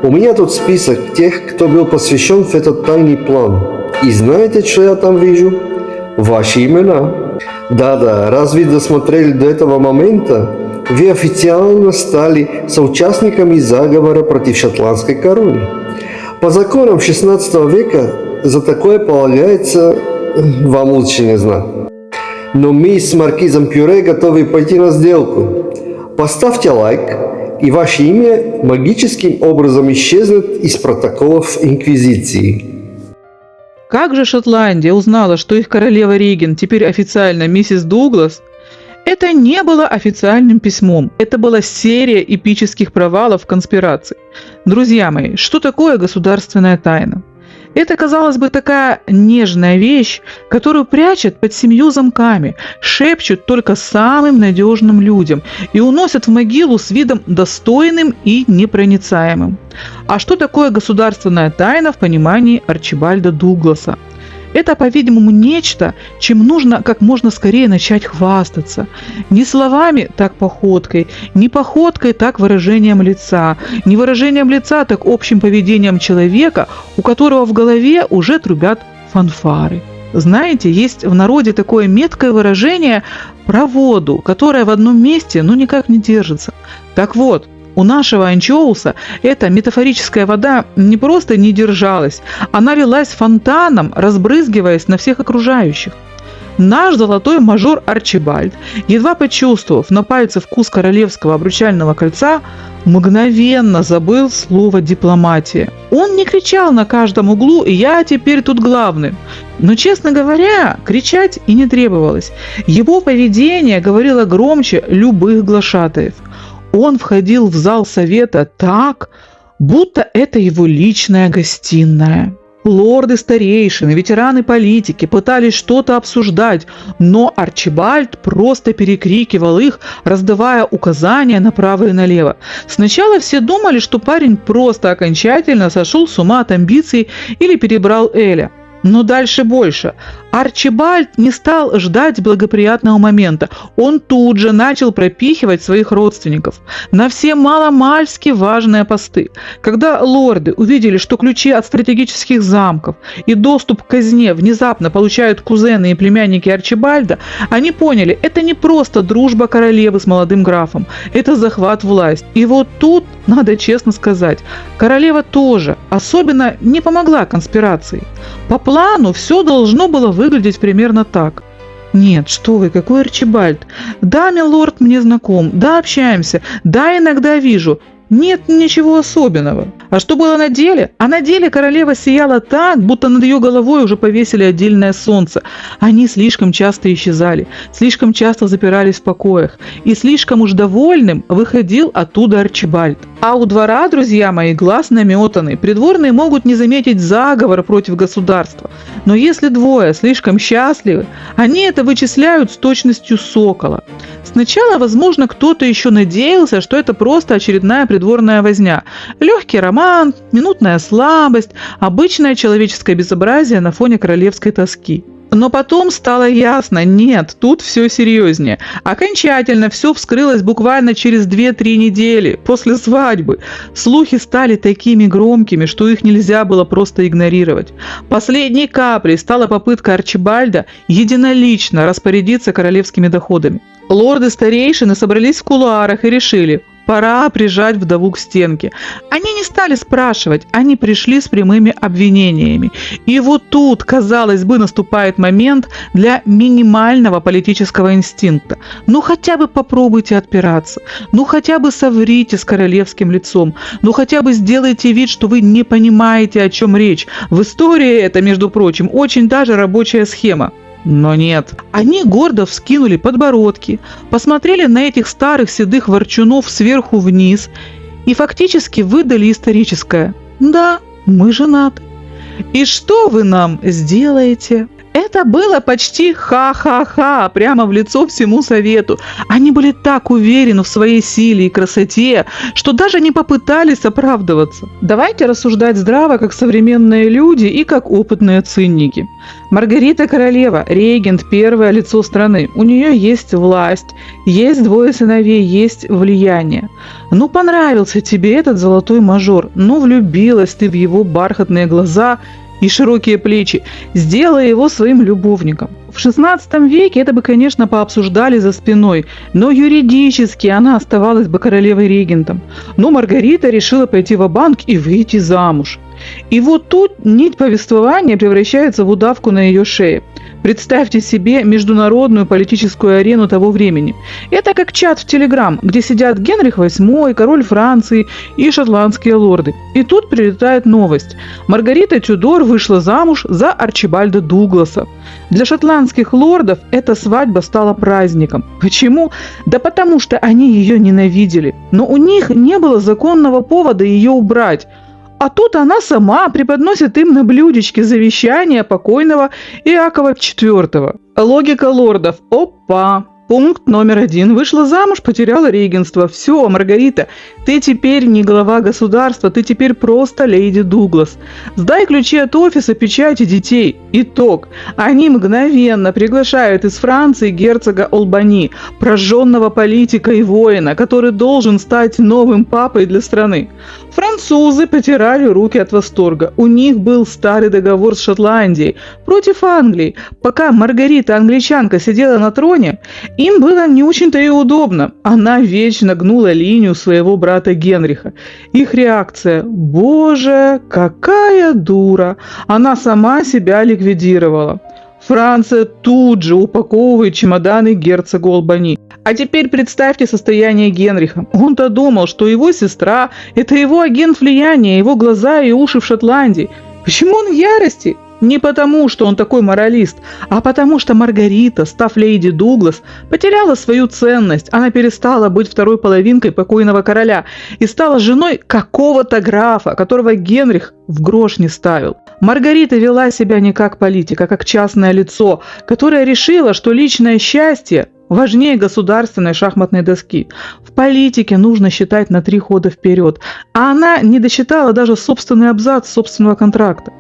Speaker 1: у меня тут список тех, кто был посвящен в этот тайный план. И знаете, что я там вижу? Ваши имена. Да-да, раз вы досмотрели до этого момента, вы официально стали соучастниками заговора против шотландской короны. По законам 16 века за такое полагается, вам лучше не знать. Но мы с маркизом Пюре готовы пойти на сделку. Поставьте лайк, и ваше имя магическим образом исчезнет из протоколов Инквизиции.
Speaker 2: Как же Шотландия узнала, что их королева-регент теперь официально миссис Дуглас? Это не было официальным письмом, это была серия эпических провалов конспираций. Друзья мои, что такое государственная тайна? Это, казалось бы, такая нежная вещь, которую прячут под 7 замками, шепчут только самым надежным людям и уносят в могилу с видом достойным и непроницаемым. А что такое государственная тайна в понимании Арчибальда Дугласа? Это, по-видимому, нечто, чем нужно как можно скорее начать хвастаться. Не словами, так походкой, не походкой, так выражением лица, не выражением лица, так общим поведением человека, у которого в голове уже трубят фанфары. Знаете, есть в народе такое меткое выражение про воду, которая в одном месте никак не держится. Так вот, у нашего анчоуса эта метафорическая вода не просто не держалась, она лилась фонтаном, разбрызгиваясь на всех окружающих. Наш золотой мажор Арчибальд, едва почувствовав на пальце вкус королевского обручального кольца, мгновенно забыл слово «дипломатия». Он не кричал на каждом углу «я теперь тут главный». Но, честно говоря, кричать и не требовалось. Его поведение говорило громче любых глашатаев. Он входил в зал совета так, будто это его личная гостиная. Лорды-старейшины, ветераны политики пытались что-то обсуждать, но Арчибальд просто перекрикивал их, раздавая указания направо и налево. Сначала все думали, что парень просто окончательно сошел с ума от амбиций или перебрал Эля. Но дальше больше. Арчибальд не стал ждать благоприятного момента. Он тут же начал пропихивать своих родственников на все маломальски важные посты. Когда лорды увидели, что ключи от стратегических замков и доступ к казне внезапно получают кузены и племянники Арчибальда, они поняли, это не просто дружба королевы с молодым графом, это захват власти. И вот тут, надо честно сказать, королева тоже особенно не помогла конспирации. По плану все должно было выглядеть примерно так. Нет, что вы, какой Арчибальд? Да, милорд мне знаком, да, общаемся, да, иногда вижу. Нет ничего особенного. А что было на деле? А на деле королева сияла так, будто над ее головой уже повесили отдельное солнце. Они слишком часто исчезали, слишком часто запирались в покоях, и слишком уж довольным выходил оттуда Арчибальд. А у двора, друзья мои, глаз наметанный. Придворные могут не заметить заговор против государства. Но если двое слишком счастливы, они это вычисляют с точностью сокола. Сначала, возможно, кто-то еще надеялся, что это просто очередная придворная возня. Легкий роман, минутная слабость, обычное человеческое безобразие на фоне королевской тоски. Но потом стало ясно, нет, тут все серьезнее. Окончательно все вскрылось буквально через 2-3 недели после свадьбы. Слухи стали такими громкими, что их нельзя было просто игнорировать. Последней каплей стала попытка Арчибальда единолично распорядиться королевскими доходами. Лорды-старейшины собрались в кулуарах и решили – пора прижать вдову к стенке. Они не стали спрашивать, они пришли с прямыми обвинениями. И вот тут, казалось бы, наступает момент для минимального политического инстинкта. Ну хотя бы попробуйте отпираться, ну хотя бы соврите с королевским лицом, ну хотя бы сделайте вид, что вы не понимаете, о чем речь. В истории это, между прочим, очень даже рабочая схема. Но нет. Они гордо вскинули подбородки, посмотрели на этих старых седых ворчунов сверху вниз и фактически выдали историческое: «Да, мы женаты. И что вы нам сделаете?» Это было почти ха-ха-ха, прямо в лицо всему совету. Они были так уверены в своей силе и красоте, что даже не попытались оправдываться. Давайте рассуждать здраво, как современные люди и как опытные циники. Маргарита королева, регент, первое лицо страны. У нее есть власть, есть 2 сыновей, есть влияние. Ну, понравился тебе этот золотой мажор, ну, влюбилась ты в его бархатные глаза и широкие плечи, сделая его своим любовником. В XVI веке это бы, конечно, пообсуждали за спиной, но юридически она оставалась бы королевой-регентом. Но Маргарита решила пойти ва-банк и выйти замуж. И вот тут нить повествования превращается в удавку на ее шее. Представьте себе международную политическую арену того времени. Это как чат в Телеграм, где сидят Генрих VIII, король Франции и шотландские лорды. И тут прилетает новость. Маргарита Тюдор вышла замуж за Арчибальда Дугласа. Для шотландских лордов эта свадьба стала праздником. Почему? Да потому что они ее ненавидели. Но у них не было законного повода ее убрать. А тут она сама преподносит им на блюдечке завещание покойного Иакова IV. Логика лордов. Опа! Пункт номер 1. Вышла замуж, потеряла регенство. Все, Маргарита, ты теперь не глава государства, ты теперь просто леди Дуглас. Сдай ключи от офиса, печати детей. Итог. Они мгновенно приглашают из Франции герцога Олбани, прожженного политика и воина, который должен стать новым папой для страны. Французы потирали руки от восторга. У них был старый договор с Шотландией против Англии. Пока Маргарита, англичанка, сидела на троне, им было не очень-то и удобно. Она вечно гнула линию своего брата Генриха. Их реакция: «Боже, какая дура!» Она сама себя ликвидировала. Франция тут же упаковывает чемоданы герцогу Олбани. А теперь представьте состояние Генриха. Он-то думал, что его сестра – это его агент влияния, его глаза и уши в Шотландии. Почему он в ярости? Не потому, что он такой моралист, а потому, что Маргарита, став леди Дуглас, потеряла свою ценность. Она перестала быть второй половинкой покойного короля и стала женой какого-то графа, которого Генрих в грош не ставил. Маргарита вела себя не как политик, а как частное лицо, которое решило, что личное счастье важнее государственной шахматной доски. В политике нужно считать на 3 хода вперед, а она не досчитала даже собственный абзац собственного контракта.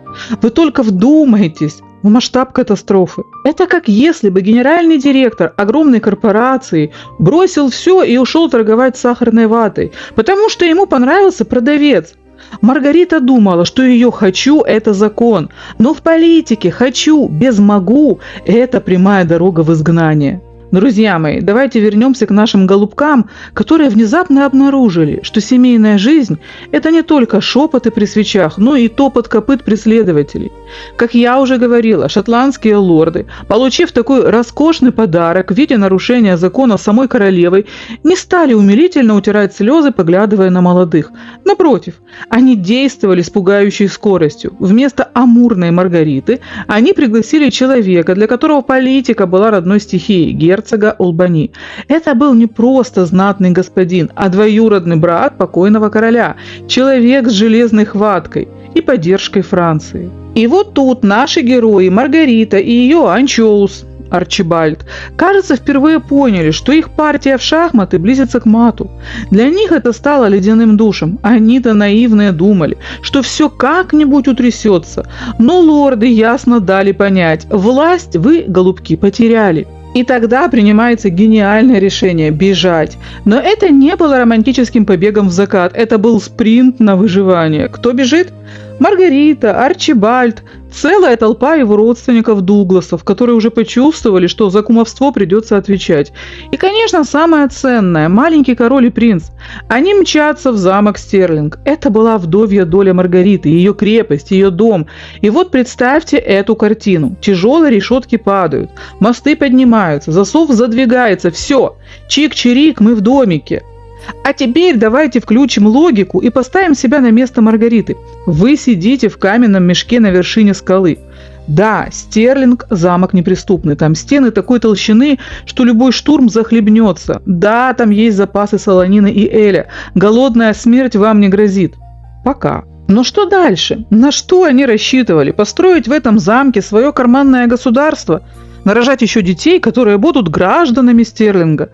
Speaker 2: Вы только вдумайтесь в масштаб катастрофы. Это как если бы генеральный директор огромной корпорации бросил все и ушел торговать сахарной ватой, потому что ему понравился продавец. Маргарита думала, что ее «хочу» – это закон, но в политике «хочу» без «могу» – это прямая дорога в изгнание. Друзья мои, давайте вернемся к нашим голубкам, которые внезапно обнаружили, что семейная жизнь – это не только шепоты при свечах, но и топот копыт преследователей. Как я уже говорила, шотландские лорды, получив такой роскошный подарок в виде нарушения закона самой королевой, не стали умилительно утирать слезы, поглядывая на молодых. Напротив, они действовали с пугающей скоростью. Вместо амурной Маргариты они пригласили человека, для которого политика была родной стихией – герцога Олбани. Это был не просто знатный господин, а двоюродный брат покойного короля, человек с железной хваткой и поддержкой Франции. И вот тут наши герои Маргарита и ее анчоус Арчибальд, кажется, впервые поняли, что их партия в шахматы близится к мату. Для них это стало ледяным душем. Они-то наивные думали, что все как-нибудь утрясется. Но лорды ясно дали понять: власть вы, голубки, потеряли. И тогда принимается гениальное решение – бежать. Но это не было романтическим побегом в закат, это был спринт на выживание. Кто бежит? Маргарита, Арчибальд, целая толпа его родственников Дугласов, которые уже почувствовали, что за кумовство придется отвечать. И, конечно, самое ценное – маленький король и принц. Они мчатся в замок Стерлинг. Это была вдовья доля Маргариты, ее крепость, ее дом. И вот представьте эту картину. Тяжелые решетки падают, мосты поднимаются, засов задвигается. Все, чик-чирик, мы в домике. А теперь давайте включим логику и поставим себя на место Маргариты. Вы сидите в каменном мешке на вершине скалы. Да, Стерлинг – замок неприступный. Там стены такой толщины, что любой штурм захлебнется. Да, там есть запасы солонины и эля. Голодная смерть вам не грозит. Пока. Но что дальше? На что они рассчитывали? Построить в этом замке свое карманное государство? Нарожать еще детей, которые будут гражданами Стерлинга?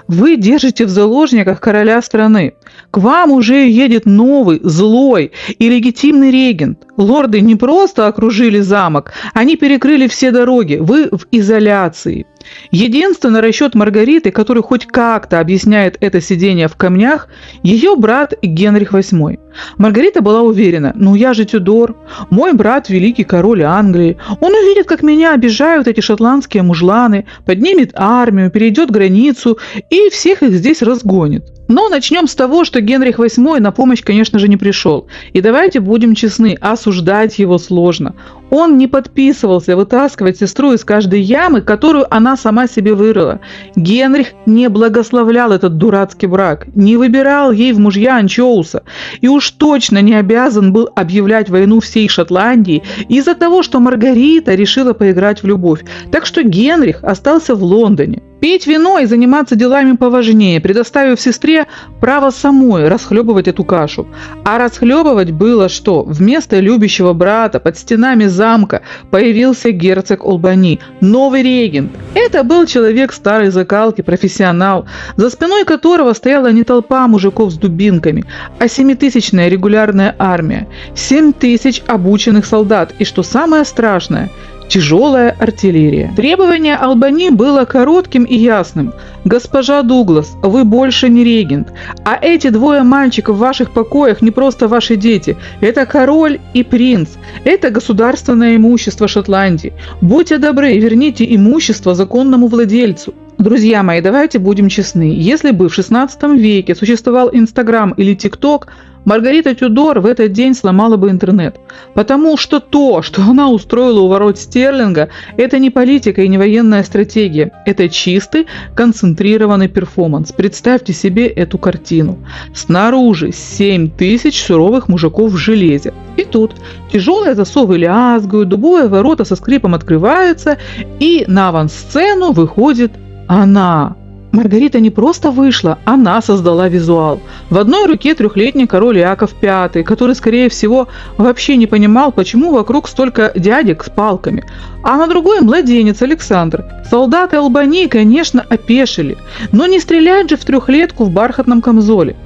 Speaker 2: Вы держите в заложниках короля страны. К вам уже едет новый, злой и легитимный регент. Лорды не просто окружили замок, они перекрыли все дороги. Вы в изоляции. Единственный расчет Маргариты, который хоть как-то объясняет это сидение в камнях, ее брат Генрих VIII. Маргарита была уверена: ну я же Тюдор, мой брат великий король Англии, он увидит, как меня обижают эти шотландские мужланы, поднимет армию, перейдет границу и всех их здесь разгонит. Но начнем с того, что Генрих VIII на помощь, конечно же, не пришел. И давайте будем честны, осуждать его сложно. Он не подписывался вытаскивать сестру из каждой ямы, которую она сама себе вырыла. Генрих не благословлял этот дурацкий брак, не выбирал ей в мужья анчоуса и уж точно не обязан был объявлять войну всей Шотландии из-за того, что Маргарита решила поиграть в любовь. Так что Генрих остался в Лондоне. Пить вино и заниматься делами поважнее, предоставив сестре право самой расхлебывать эту кашу. А расхлебывать было что? Вместо любящего брата под стенами замка появился герцог Олбани, новый регент. Это был человек старой закалки, профессионал, за спиной которого стояла не толпа мужиков с дубинками, а 7-тысячная регулярная армия, 7 тысяч обученных солдат и, что самое страшное, тяжелая артиллерия. Требование Олбани было коротким и ясным. «Госпожа Дуглас, вы больше не регент, а эти 2 мальчиков в ваших покоях не просто ваши дети. Это король и принц. Это государственное имущество Шотландии. Будьте добры, верните имущество законному владельцу». Друзья мои, давайте будем честны. Если бы в 16 веке существовал Инстаграм или ТикТок, Маргарита Тюдор в этот день сломала бы интернет. Потому что то, что она устроила у ворот Стерлинга, это не политика и не военная стратегия. Это чистый, концентрированный перформанс. Представьте себе эту картину. Снаружи 7 тысяч суровых мужиков в железе. И тут тяжелые засовы лязгают, дубовые ворота со скрипом открываются, и на авансцену выходит она. Маргарита не просто вышла, она создала визуал. В одной руке 3-летний король Иаков V, который, скорее всего, вообще не понимал, почему вокруг столько дядек с палками, а на другой младенец Александр. Солдаты Олбани, конечно, опешили, но не стрелять же в 3-летку в бархатном камзоле.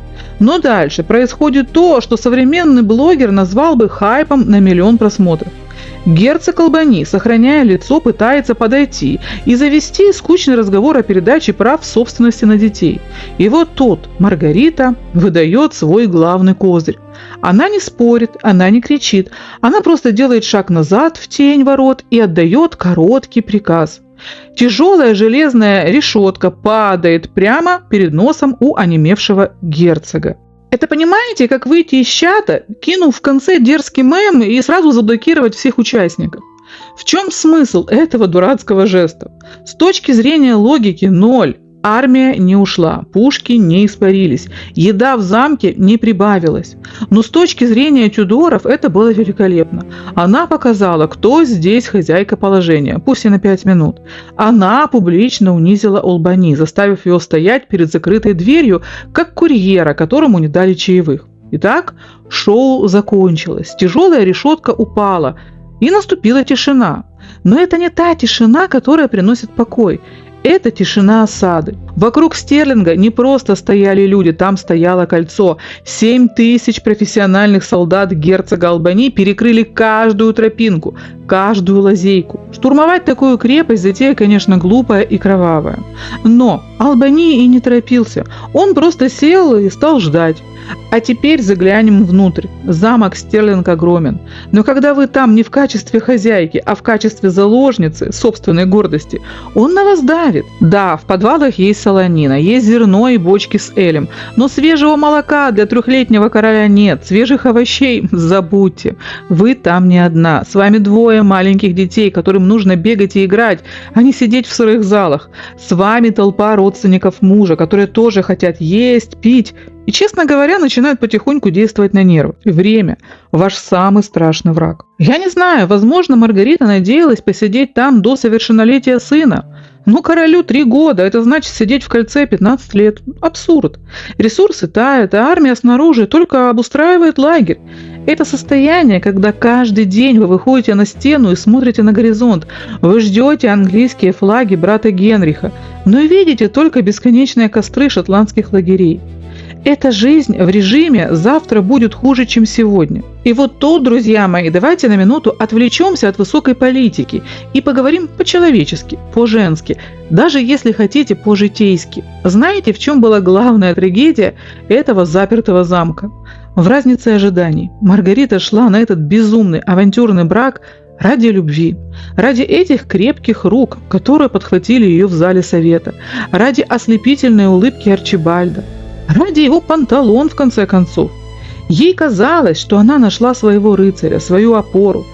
Speaker 2: Но дальше происходит то, что современный блогер назвал бы хайпом на 1 000 000 просмотров. Герцог Олбани, сохраняя лицо, пытается подойти и завести скучный разговор о передаче прав собственности на детей. И вот тут Маргарита выдает свой главный козырь. Она не спорит, она не кричит, она просто делает шаг назад в тень ворот и отдает короткий приказ. Тяжелая железная решетка падает прямо перед носом у онемевшего герцога. Это понимаете, как выйти из чата, кинув в конце дерзкий мем и сразу заблокировать всех участников? В чем смысл этого дурацкого жеста? С точки зрения логики – 0. Армия не ушла, пушки не испарились, еда в замке не прибавилась. Но с точки зрения Тюдоров это было великолепно. Она показала, кто здесь хозяйка положения, пусть и на 5 минут. Она публично унизила Олбани, заставив его стоять перед закрытой дверью, как курьера, которому не дали чаевых. Итак, шоу закончилось, тяжелая решетка упала, и наступила тишина. Но это не та тишина, которая приносит покой. Это тишина осады. Вокруг Стерлинга не просто стояли люди, там стояло кольцо. 7 тысяч профессиональных солдат герцога Олбани перекрыли каждую тропинку, каждую лазейку. Штурмовать такую крепость затея, конечно, глупая и кровавая. Но Олбани и не торопился. Он просто сел и стал ждать. А теперь заглянем внутрь. Замок Стерлинг огромен. Но когда вы там не в качестве хозяйки, а в качестве заложницы собственной гордости, он на вас давит. Да, в подвалах есть солонина, есть зерно и бочки с элем. Но свежего молока для 3-летнего короля нет. Свежих овощей забудьте. Вы там не одна. С вами 2 маленьких детей, которым нужно бегать и играть, а не сидеть в сырых залах. С вами толпа родственников мужа, которые тоже хотят есть, пить. И, честно говоря, начинают потихоньку действовать на нервы. Время – ваш самый страшный враг. Я не знаю, возможно, Маргарита надеялась посидеть там до совершеннолетия сына. Но королю 3 года, это значит сидеть в кольце 15 лет. Абсурд. Ресурсы тают, а армия снаружи только обустраивает лагерь. Это состояние, когда каждый день вы выходите на стену и смотрите на горизонт. Вы ждете английские флаги брата Генриха, но видите только бесконечные костры шотландских лагерей. Эта жизнь в режиме завтра будет хуже, чем сегодня. И вот тут, друзья мои, давайте на минуту отвлечемся от высокой политики и поговорим по-человечески, по-женски, даже если хотите по-житейски. Знаете, в чем была главная трагедия этого запертого замка? В разнице ожиданий. Маргарита шла на этот безумный авантюрный брак ради любви, ради этих крепких рук, которые подхватили ее в зале совета, ради ослепительной улыбки Арчибальда, ради его панталон, в конце концов. Ей казалось, что она нашла своего рыцаря, свою опору.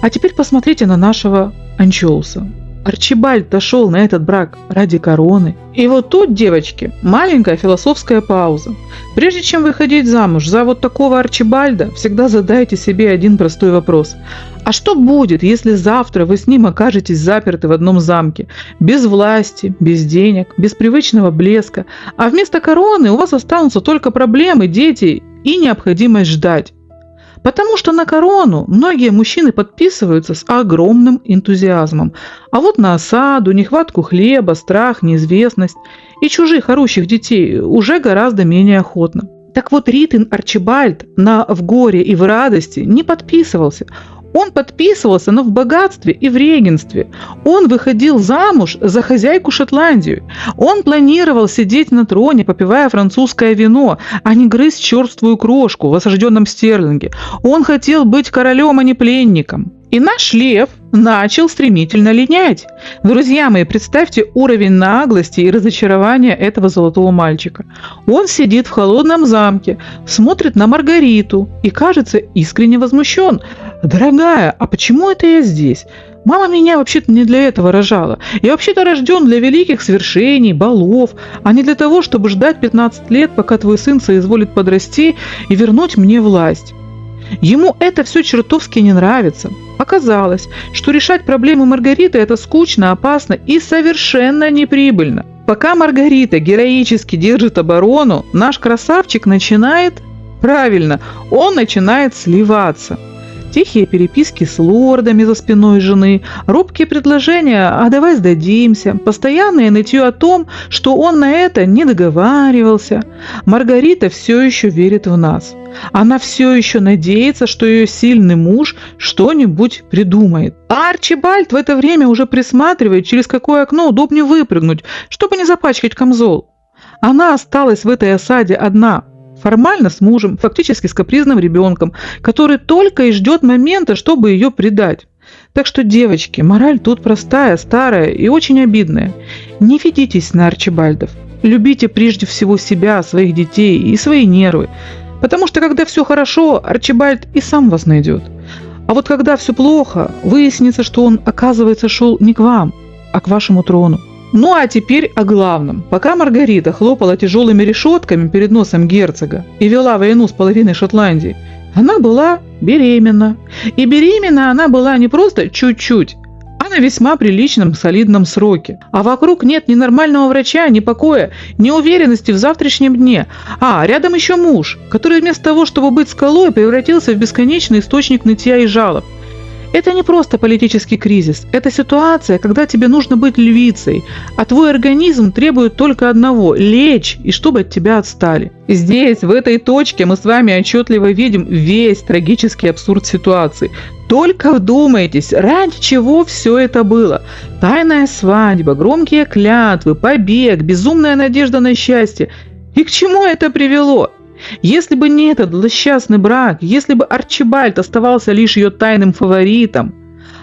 Speaker 2: А теперь посмотрите на нашего Анчоуса. Арчибальд дошел на этот брак ради короны. И вот тут, девочки, маленькая философская пауза. Прежде чем выходить замуж за вот такого Арчибальда, всегда задайте себе один простой вопрос. А что будет, если завтра вы с ним окажетесь заперты в одном замке, без власти, без денег, без привычного блеска, а вместо короны у вас останутся только проблемы, дети и необходимость ждать? Потому что на корону многие мужчины подписываются с огромным энтузиазмом. А вот на осаду, нехватку хлеба, страх, неизвестность и чужих орущих детей уже гораздо менее охотно. Так вот, Ритин Арчибальд в горе и в радости не подписывался. Он подписывался, но в богатстве и в регенстве. Он выходил замуж за хозяйку Шотландии. Он планировал сидеть на троне, попивая французское вино, а не грызть черствую крошку в осажденном Стерлинге. Он хотел быть королем, а не пленником. И наш лев начал стремительно линять. Друзья мои, представьте уровень наглости и разочарования этого золотого мальчика. Он сидит в холодном замке, смотрит на Маргариту и, кажется, искренне возмущен. «Дорогая, а почему это я здесь? Мама меня вообще-то не для этого рожала. Я вообще-то рожден для великих свершений, балов, а не для того, чтобы ждать 15 лет, пока твой сын соизволит подрасти и вернуть мне власть». Ему это все чертовски не нравится. Оказалось, что решать проблемы Маргариты – это скучно, опасно и совершенно неприбыльно. Пока Маргарита героически держит оборону, наш красавчик начинает… Правильно, он начинает сливаться. Тихие переписки с лордами за спиной жены, робкие предложения «а давай сдадимся», постоянное нытье о том, что он на это не договаривался. Маргарита все еще верит в нас. Она все еще надеется, что ее сильный муж что-нибудь придумает. А Арчибальд в это время уже присматривает, через какое окно удобнее выпрыгнуть, чтобы не запачкать камзол. Она осталась в этой осаде одна. Формально с мужем, фактически с капризным ребенком, который только и ждет момента, чтобы ее предать. Так что, девочки, мораль тут простая, старая и очень обидная. Не ведитесь на Арчибальдов. Любите прежде всего себя, своих детей и свои нервы. Потому что, когда все хорошо, Арчибальд и сам вас найдет. А вот когда все плохо, выяснится, что он, оказывается, шел не к вам, а к вашему трону. Ну а теперь о главном. Пока Маргарита хлопала тяжелыми решетками перед носом герцога и вела войну с половиной Шотландии, она была беременна. И беременна она была не просто чуть-чуть, а на весьма приличном солидном сроке. А вокруг нет ни нормального врача, ни покоя, ни уверенности в завтрашнем дне. А рядом еще муж, который вместо того, чтобы быть скалой, превратился в бесконечный источник нытья и жалоб. Это не просто политический кризис. Это ситуация, когда тебе нужно быть львицей, а твой организм требует только одного – лечь, и чтобы от тебя отстали. Здесь, в этой точке, мы с вами отчетливо видим весь трагический абсурд ситуации. Только вдумайтесь, ради чего все это было. Тайная свадьба, громкие клятвы, побег, безумная надежда на счастье. И к чему это привело? Если бы не этот злосчастный брак, если бы Арчибальд оставался лишь ее тайным фаворитом,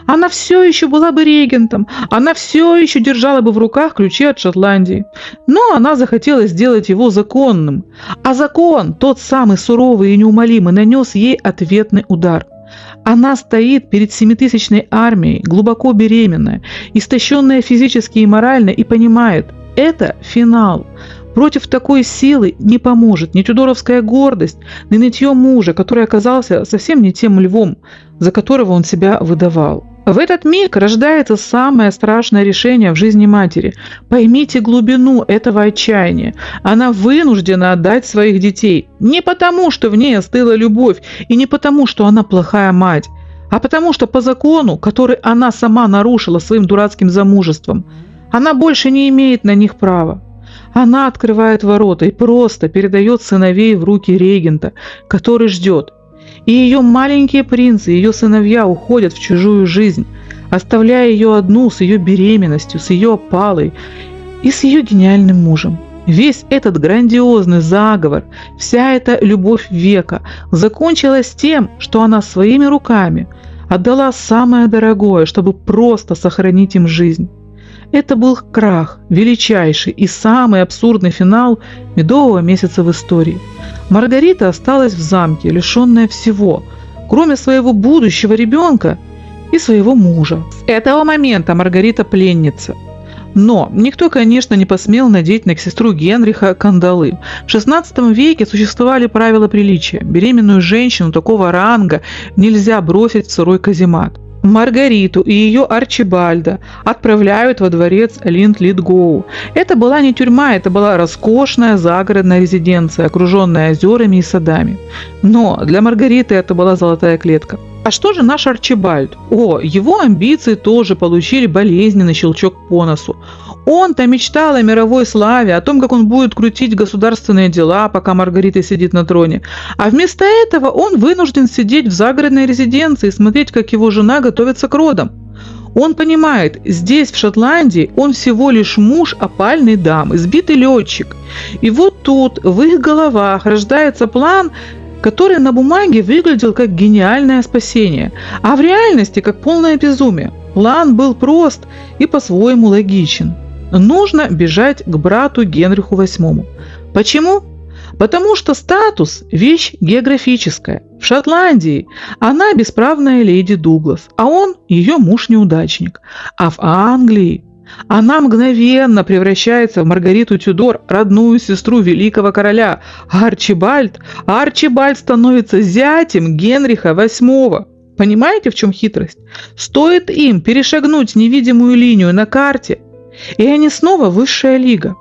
Speaker 2: она все еще была бы регентом, она все еще держала бы в руках ключи от Шотландии. Но она захотела сделать его законным. А закон, тот самый суровый и неумолимый, нанес ей ответный удар. Она стоит перед 7000-ной армией, глубоко беременная, истощенная физически и морально, и понимает – это финал. Против такой силы не поможет ни тюдоровская гордость, ни нытье мужа, который оказался совсем не тем львом, за которого он себя выдавал. В этот миг рождается самое страшное решение в жизни матери. Поймите глубину этого отчаяния. Она вынуждена отдать своих детей. Не потому, что в ней остыла любовь, и не потому, что она плохая мать, а потому, что по закону, который она сама нарушила своим дурацким замужеством, она больше не имеет на них права. Она открывает ворота и просто передает сыновей в руки регента, который ждет. И ее маленькие принцы, ее сыновья уходят в чужую жизнь, оставляя ее одну с ее беременностью, с ее опалой и с ее гениальным мужем. Весь этот грандиозный заговор, вся эта любовь века закончилась тем, что она своими руками отдала самое дорогое, чтобы просто сохранить им жизнь. Это был крах, величайший и самый абсурдный финал медового месяца в истории. Маргарита осталась в замке, лишенная всего, кроме своего будущего ребенка и своего мужа. С этого момента Маргарита пленница. Но никто, конечно, не посмел надеть на сестру Генриха кандалы. В XVI веке существовали правила приличия. Беременную женщину такого ранга нельзя бросить в сырой каземат. Маргариту и ее Арчибальда отправляют во дворец Линд-Литгоу. Это была не тюрьма, это была роскошная загородная резиденция, окруженная озерами и садами. Но для Маргариты это была золотая клетка. А что же наш Арчибальд? Его амбиции тоже получили болезненный щелчок по носу. Он-то мечтал о мировой славе, о том, как он будет крутить государственные дела, пока Маргарита сидит на троне. А вместо этого он вынужден сидеть в загородной резиденции и смотреть, как его жена готовится к родам. Он понимает, здесь, в Шотландии, он всего лишь муж опальной дамы, сбитый летчик. И вот тут, в их головах, рождается план, который на бумаге выглядел как гениальное спасение, а в реальности как полное безумие. План был прост и по-своему логичен. Нужно бежать к брату Генриху VIII. Почему? Потому что статус – вещь географическая. В Шотландии она бесправная леди Дуглас, а он ее муж-неудачник. А в Англии она мгновенно превращается в Маргариту Тюдор, родную сестру великого короля. А Арчибальд становится зятем Генриха VIII. Понимаете, в чем хитрость? Стоит им перешагнуть невидимую линию на карте, и они снова высшая лига.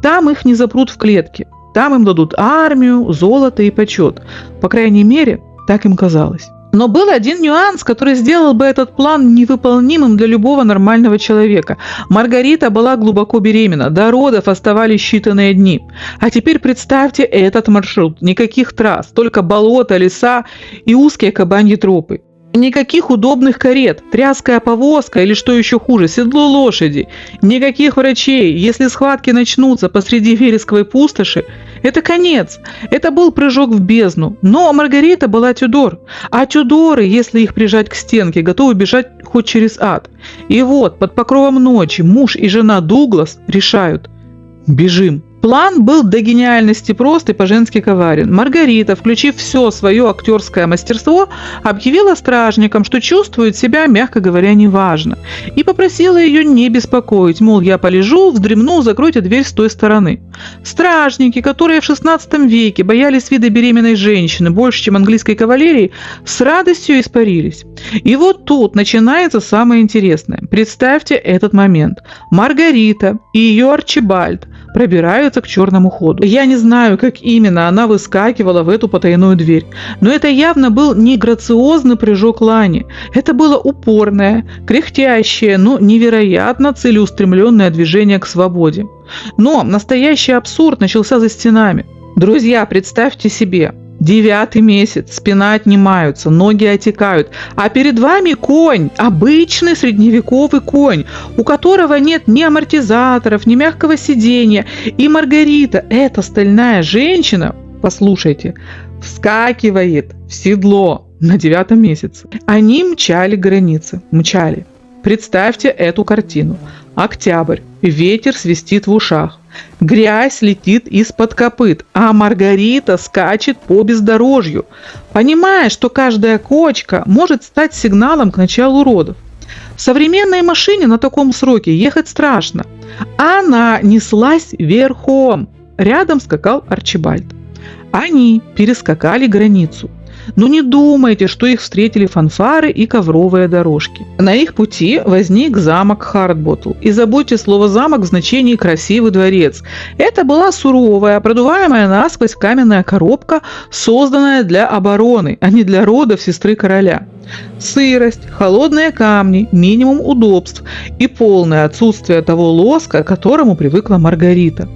Speaker 2: Там их не запрут в клетке. Там им дадут армию, золото и почет. По крайней мере, так им казалось. Но был один нюанс, который сделал бы этот план невыполнимым для любого нормального человека. Маргарита была глубоко беременна, до родов оставались считанные дни. А теперь представьте этот маршрут. Никаких трасс, только болота, леса и узкие кабаньи тропы. Никаких удобных карет, тряская повозка или, что еще хуже, седло лошади. Никаких врачей. Если схватки начнутся посреди вересковой пустоши, это конец. Это был прыжок в бездну. Но Маргарита была Тюдор. А Тюдоры, если их прижать к стенке, готовы бежать хоть через ад. И вот, под покровом ночи, муж и жена Дуглас решают: бежим. План был до гениальности прост и по-женски коварен. Маргарита, включив все свое актерское мастерство, объявила стражникам, что чувствует себя, мягко говоря, неважно, и попросила ее не беспокоить, мол, я полежу, вздремну, закройте дверь с той стороны. Стражники, которые в XVI веке боялись вида беременной женщины больше, чем английской кавалерии, с радостью испарились. И вот тут начинается самое интересное. Представьте этот момент. Маргарита и ее Арчибальд пробираются к черному ходу. Я не знаю, как именно она выскакивала в эту потайную дверь, но это явно был не грациозный прыжок лани. Это было упорное, кряхтящее, но невероятно целеустремленное движение к свободе. Но настоящий абсурд начался за стенами. Друзья, представьте себе. 9-й месяц, спина отнимаются, ноги отекают, а перед вами конь, обычный средневековый конь, у которого нет ни амортизаторов, ни мягкого сиденья. И Маргарита, эта стальная женщина, послушайте, вскакивает в седло на 9-м месяце. Они мчали границы, мчали. Представьте эту картину. Октябрь, ветер свистит в ушах. Грязь летит из-под копыт, а Маргарита скачет по бездорожью, понимая, что каждая кочка может стать сигналом к началу родов. В современной машине на таком сроке ехать страшно. Она неслась верхом. Рядом скакал Арчибальд. Они перескакали границу. Но не думайте, что их встретили фанфары и ковровые дорожки. На их пути возник замок Хардботл. И забудьте слово «замок» в значении «красивый дворец». Это была суровая, продуваемая насквозь каменная коробка, созданная для обороны, а не для родов сестры короля. Сырость, холодные камни, минимум удобств и полное отсутствие того лоска, к которому привыкла Маргарита.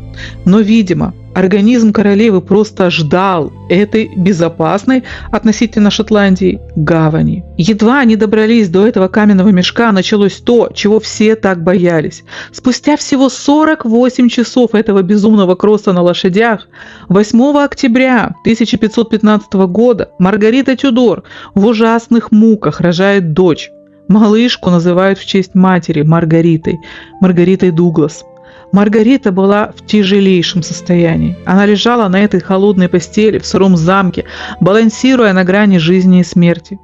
Speaker 2: Но, видимо, организм королевы просто ждал этой безопасной относительно Шотландии гавани. Едва они добрались до этого каменного мешка, началось то, чего все так боялись. Спустя всего 48 часов этого безумного кросса на лошадях, 8 октября 1515 года Маргарита Тюдор в ужасных муках рожает дочь. Малышку называют в честь матери Маргаритой Дуглас. Маргарита была в тяжелейшем состоянии. Она лежала на этой холодной постели в сыром замке, балансируя на грани жизни и смерти.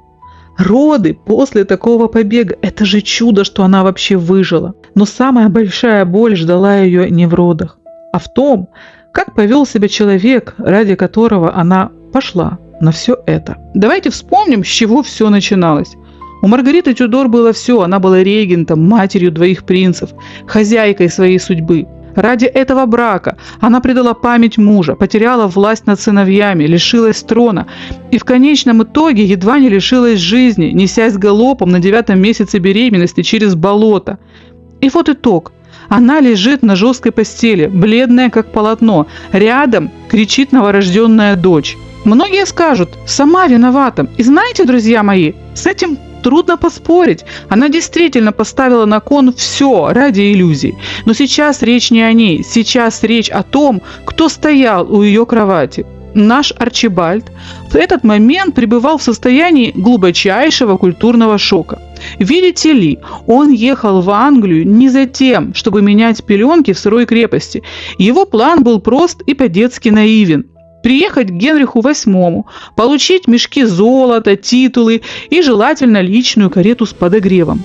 Speaker 2: Роды после такого побега – это же чудо, что она вообще выжила. Но самая большая боль ждала ее не в родах, а в том, как повел себя человек, ради которого она пошла на все это. Давайте вспомним, с чего все начиналось. У Маргариты Тюдор было все. Она была регентом, матерью двоих принцев, хозяйкой своей судьбы. Ради этого брака она предала память мужа, потеряла власть над сыновьями, лишилась трона и в конечном итоге едва не лишилась жизни, несясь галопом на 9-м месяце беременности через болото. И вот итог. Она лежит на жесткой постели, бледная как полотно. Рядом кричит новорожденная дочь. Многие скажут, сама виновата. И знаете, друзья мои, с этим трудно поспорить. Она действительно поставила на кон все ради иллюзий. Но сейчас речь не о ней. Сейчас речь о том, кто стоял у ее кровати. Наш Арчибальд в этот момент пребывал в состоянии глубочайшего культурного шока. Видите ли, он ехал в Англию не за тем, чтобы менять пеленки в сырой крепости. Его план был прост и по-детски наивен. Приехать к Генриху VIII, получить мешки золота, титулы и желательно личную карету с подогревом.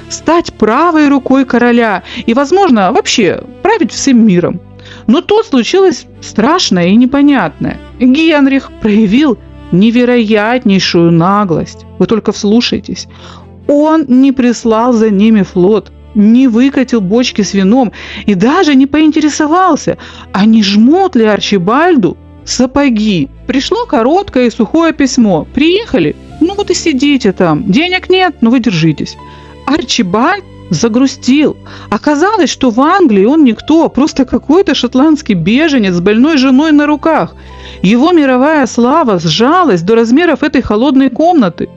Speaker 2: Стать правой рукой короля и, возможно, вообще править всем миром. Но тут случилось страшное и непонятное. Генрих проявил невероятнейшую наглость. Вы только вслушайтесь. Он не прислал за ними флот, не выкатил бочки с вином и даже не поинтересовался, а не жмут ли Арчибальду сапоги. Пришло короткое и сухое письмо. Приехали? Ну вот и сидите там. Денег нет, но вы держитесь. Арчибальд загрустил. Оказалось, что в Англии он никто, просто какой-то шотландский беженец с больной женой на руках. Его мировая слава сжалась до размеров этой холодной комнаты.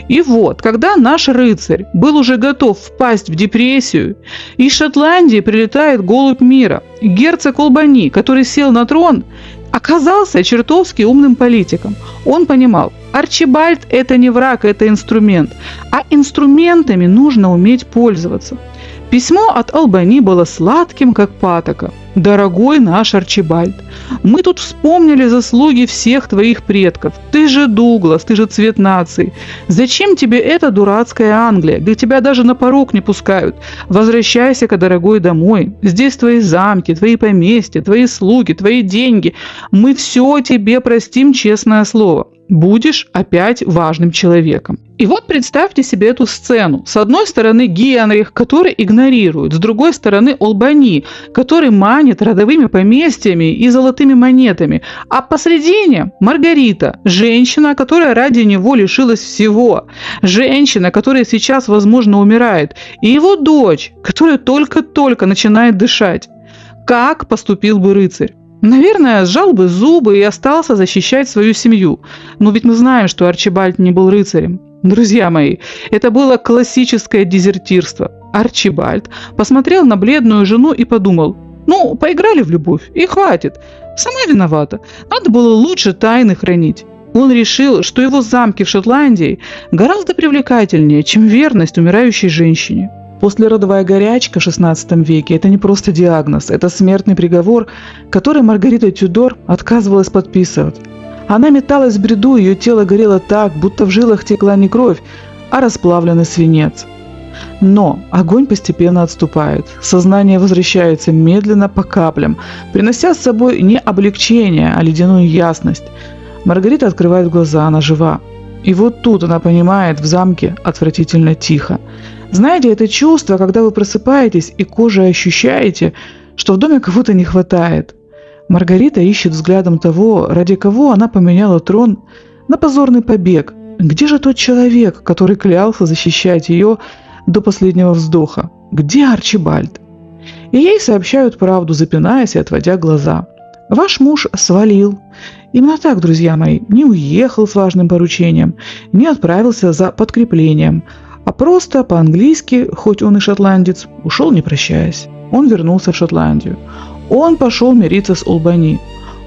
Speaker 2: И вот, когда наш рыцарь был уже готов впасть в депрессию, из Шотландии прилетает голубь мира, герцог Олбани, который сел на трон, оказался чертовски умным политиком. Он понимал, Арчибальд – это не враг, это инструмент, а инструментами нужно уметь пользоваться. Письмо от Олбани было сладким, как патока. «Дорогой наш Арчибальд, мы тут вспомнили заслуги всех твоих предков. Ты же Дуглас, ты же цвет нации. Зачем тебе эта дурацкая Англия, где тебя даже на порог не пускают? Возвращайся-ка, дорогой, домой. Здесь твои замки, твои поместья, твои слуги, твои деньги. Мы все тебе простим, честное слово. Будешь опять важным человеком». И вот представьте себе эту сцену. С одной стороны Генрих, который игнорирует, с другой стороны Олбани, который манит родовыми поместьями и золотыми монетами, а посредине Маргарита, женщина, которая ради него лишилась всего, женщина, которая сейчас, возможно, умирает, и его дочь, которая только-только начинает дышать. Как поступил бы рыцарь? Наверное, сжал бы зубы и остался защищать свою семью. Но ведь мы знаем, что Арчибальд не был рыцарем. Друзья мои, это было классическое дезертирство. Арчибальд посмотрел на бледную жену и подумал, ну, поиграли в любовь, и хватит. Сама виновата. Надо было лучше тайны хранить. Он решил, что его замки в Шотландии гораздо привлекательнее, чем верность умирающей женщине. Послеродовая горячка в XVI веке – это не просто диагноз, это смертный приговор, который Маргарита Тюдор отказывалась подписывать. Она металась в бреду, ее тело горело так, будто в жилах текла не кровь, а расплавленный свинец. Но огонь постепенно отступает, сознание возвращается медленно по каплям, принося с собой не облегчение, а ледяную ясность. Маргарита открывает глаза, она жива. И вот тут она понимает, в замке отвратительно тихо. Знаете, это чувство, когда вы просыпаетесь и кожей ощущаете, что в доме кого-то не хватает. Маргарита ищет взглядом того, ради кого она поменяла трон на позорный побег. Где же тот человек, который клялся защищать ее до последнего вздоха? Где Арчибальд? И ей сообщают правду, запинаясь и отводя глаза. Ваш муж свалил. Именно так, друзья мои, не уехал с важным поручением, не отправился за подкреплением, а просто по-английски, хоть он и шотландец, ушел не прощаясь. Он вернулся в Шотландию. Он пошел мириться с Олбани.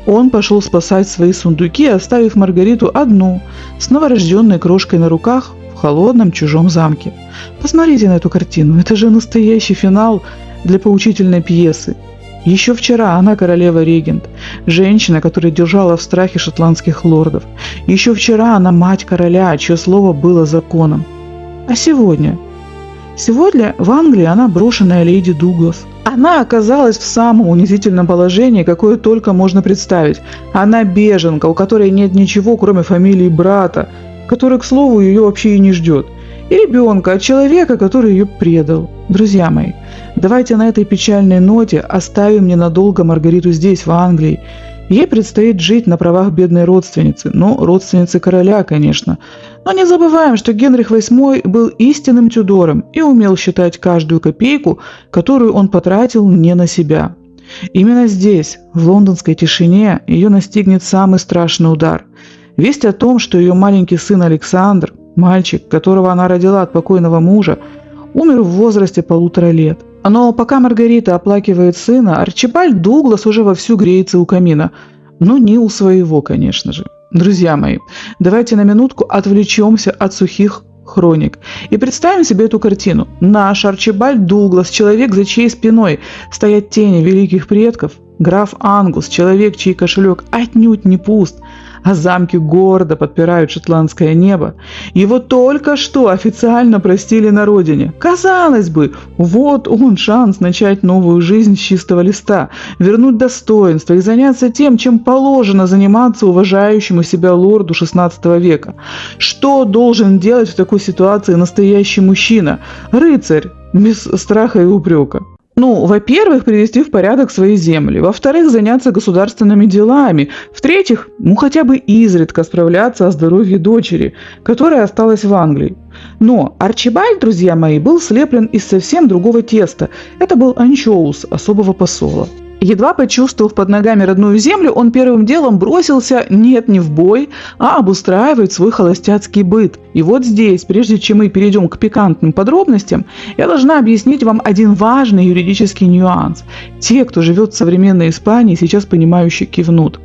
Speaker 2: Он пошел спасать свои сундуки, оставив Маргариту одну, с новорожденной крошкой на руках в холодном чужом замке. Посмотрите на эту картину, это же настоящий финал для поучительной пьесы. Еще вчера она королева-регент, женщина, которая держала в страхе шотландских лордов. Еще вчера она мать короля, чье слово было законом. А сегодня? Сегодня в Англии она брошенная леди Дуглас. Она оказалась в самом унизительном положении, какое только можно представить. Она беженка, у которой нет ничего, кроме фамилии брата, который, к слову, ее вообще и не ждет. и ребенка от человека, который ее предал. Друзья мои, давайте на этой печальной ноте оставим ненадолго Маргариту здесь, в Англии. Ей предстоит жить на правах бедной родственницы, родственницы короля, конечно. Но не забываем, что Генрих VIII был истинным Тюдором и умел считать каждую копейку, которую он потратил не на себя. Именно здесь, в лондонской тишине, ее настигнет самый страшный удар. Весть о том, что ее маленький сын Александр, мальчик, которого она родила от покойного мужа, умер в возрасте 1,5 лет. Но пока Маргарита оплакивает сына, Арчибальд Дуглас уже вовсю греется у камина. Но не у своего, конечно же. Друзья мои, давайте на минутку отвлечемся от сухих хроник и представим себе эту картину. Наш Арчибальд Дуглас, человек, за чьей спиной стоят тени великих предков, граф Ангус, человек, чей кошелек отнюдь не пуст, а замки гордо подпирают шотландское небо. Его только что официально простили на родине. Казалось бы, вот он шанс начать новую жизнь с чистого листа, вернуть достоинство и заняться тем, чем положено заниматься уважающему себя лорду XVI века. Что должен делать в такой ситуации настоящий мужчина, рыцарь, без страха и упрека? Во-первых, привести в порядок свои земли. Во-вторых, заняться государственными делами. В-третьих, хотя бы изредка справляться о здоровье дочери, которая осталась в Англии. Но Арчибальд, друзья мои, был слеплен из совсем другого теста. Это был анчоус особого посола. Едва почувствовав под ногами родную землю, он первым делом бросился не в бой, а обустраивать свой холостяцкий быт. И вот здесь, прежде чем мы перейдем к пикантным подробностям, я должна объяснить вам один важный юридический нюанс. Те, кто живет в современной Испании, сейчас понимающе кивнут.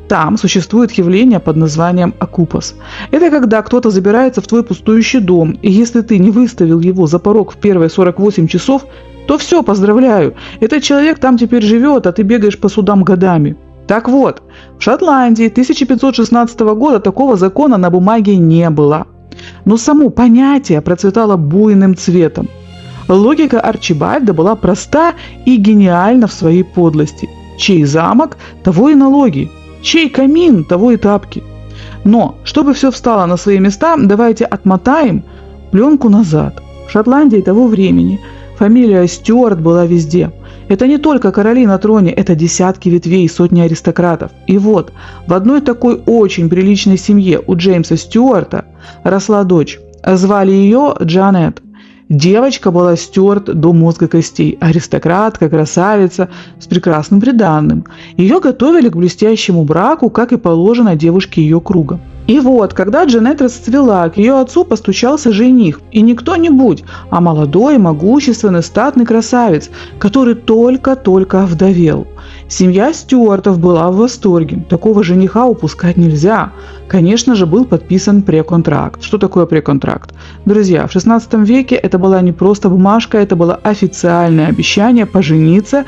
Speaker 2: Там существует явление под названием окупас. Это когда кто-то забирается в твой пустующий дом, и если ты не выставил его за порог в первые 48 часов, то все, поздравляю, этот человек там теперь живет, а ты бегаешь по судам годами. Так вот, в Шотландии 1516 года такого закона на бумаге не было. Но само понятие процветало буйным цветом. Логика Арчибальда была проста и гениальна в своей подлости. Чей замок, того и налоги. Чей камин, того и тапки. Но, чтобы все встало на свои места, давайте отмотаем пленку назад. В Шотландии того времени фамилия Стюарт была везде. Это не только короли на троне, это десятки ветвей, сотни аристократов. И вот, в одной такой очень приличной семье у Джеймса Стюарта росла дочь. Звали ее Джанет. Девочка была Стюарт до мозга костей, аристократка, красавица, с прекрасным приданным. Ее готовили к блестящему браку, как и положено девушке ее круга. И вот, когда Джанет расцвела, к ее отцу постучался жених, и не кто-нибудь, а молодой, могущественный, статный красавец, который только-только овдовел. Семья Стюартов была в восторге. Такого жениха упускать нельзя. Конечно же, был подписан преконтракт. Что такое преконтракт? Друзья, в XVI веке это была не просто бумажка, это было официальное обещание пожениться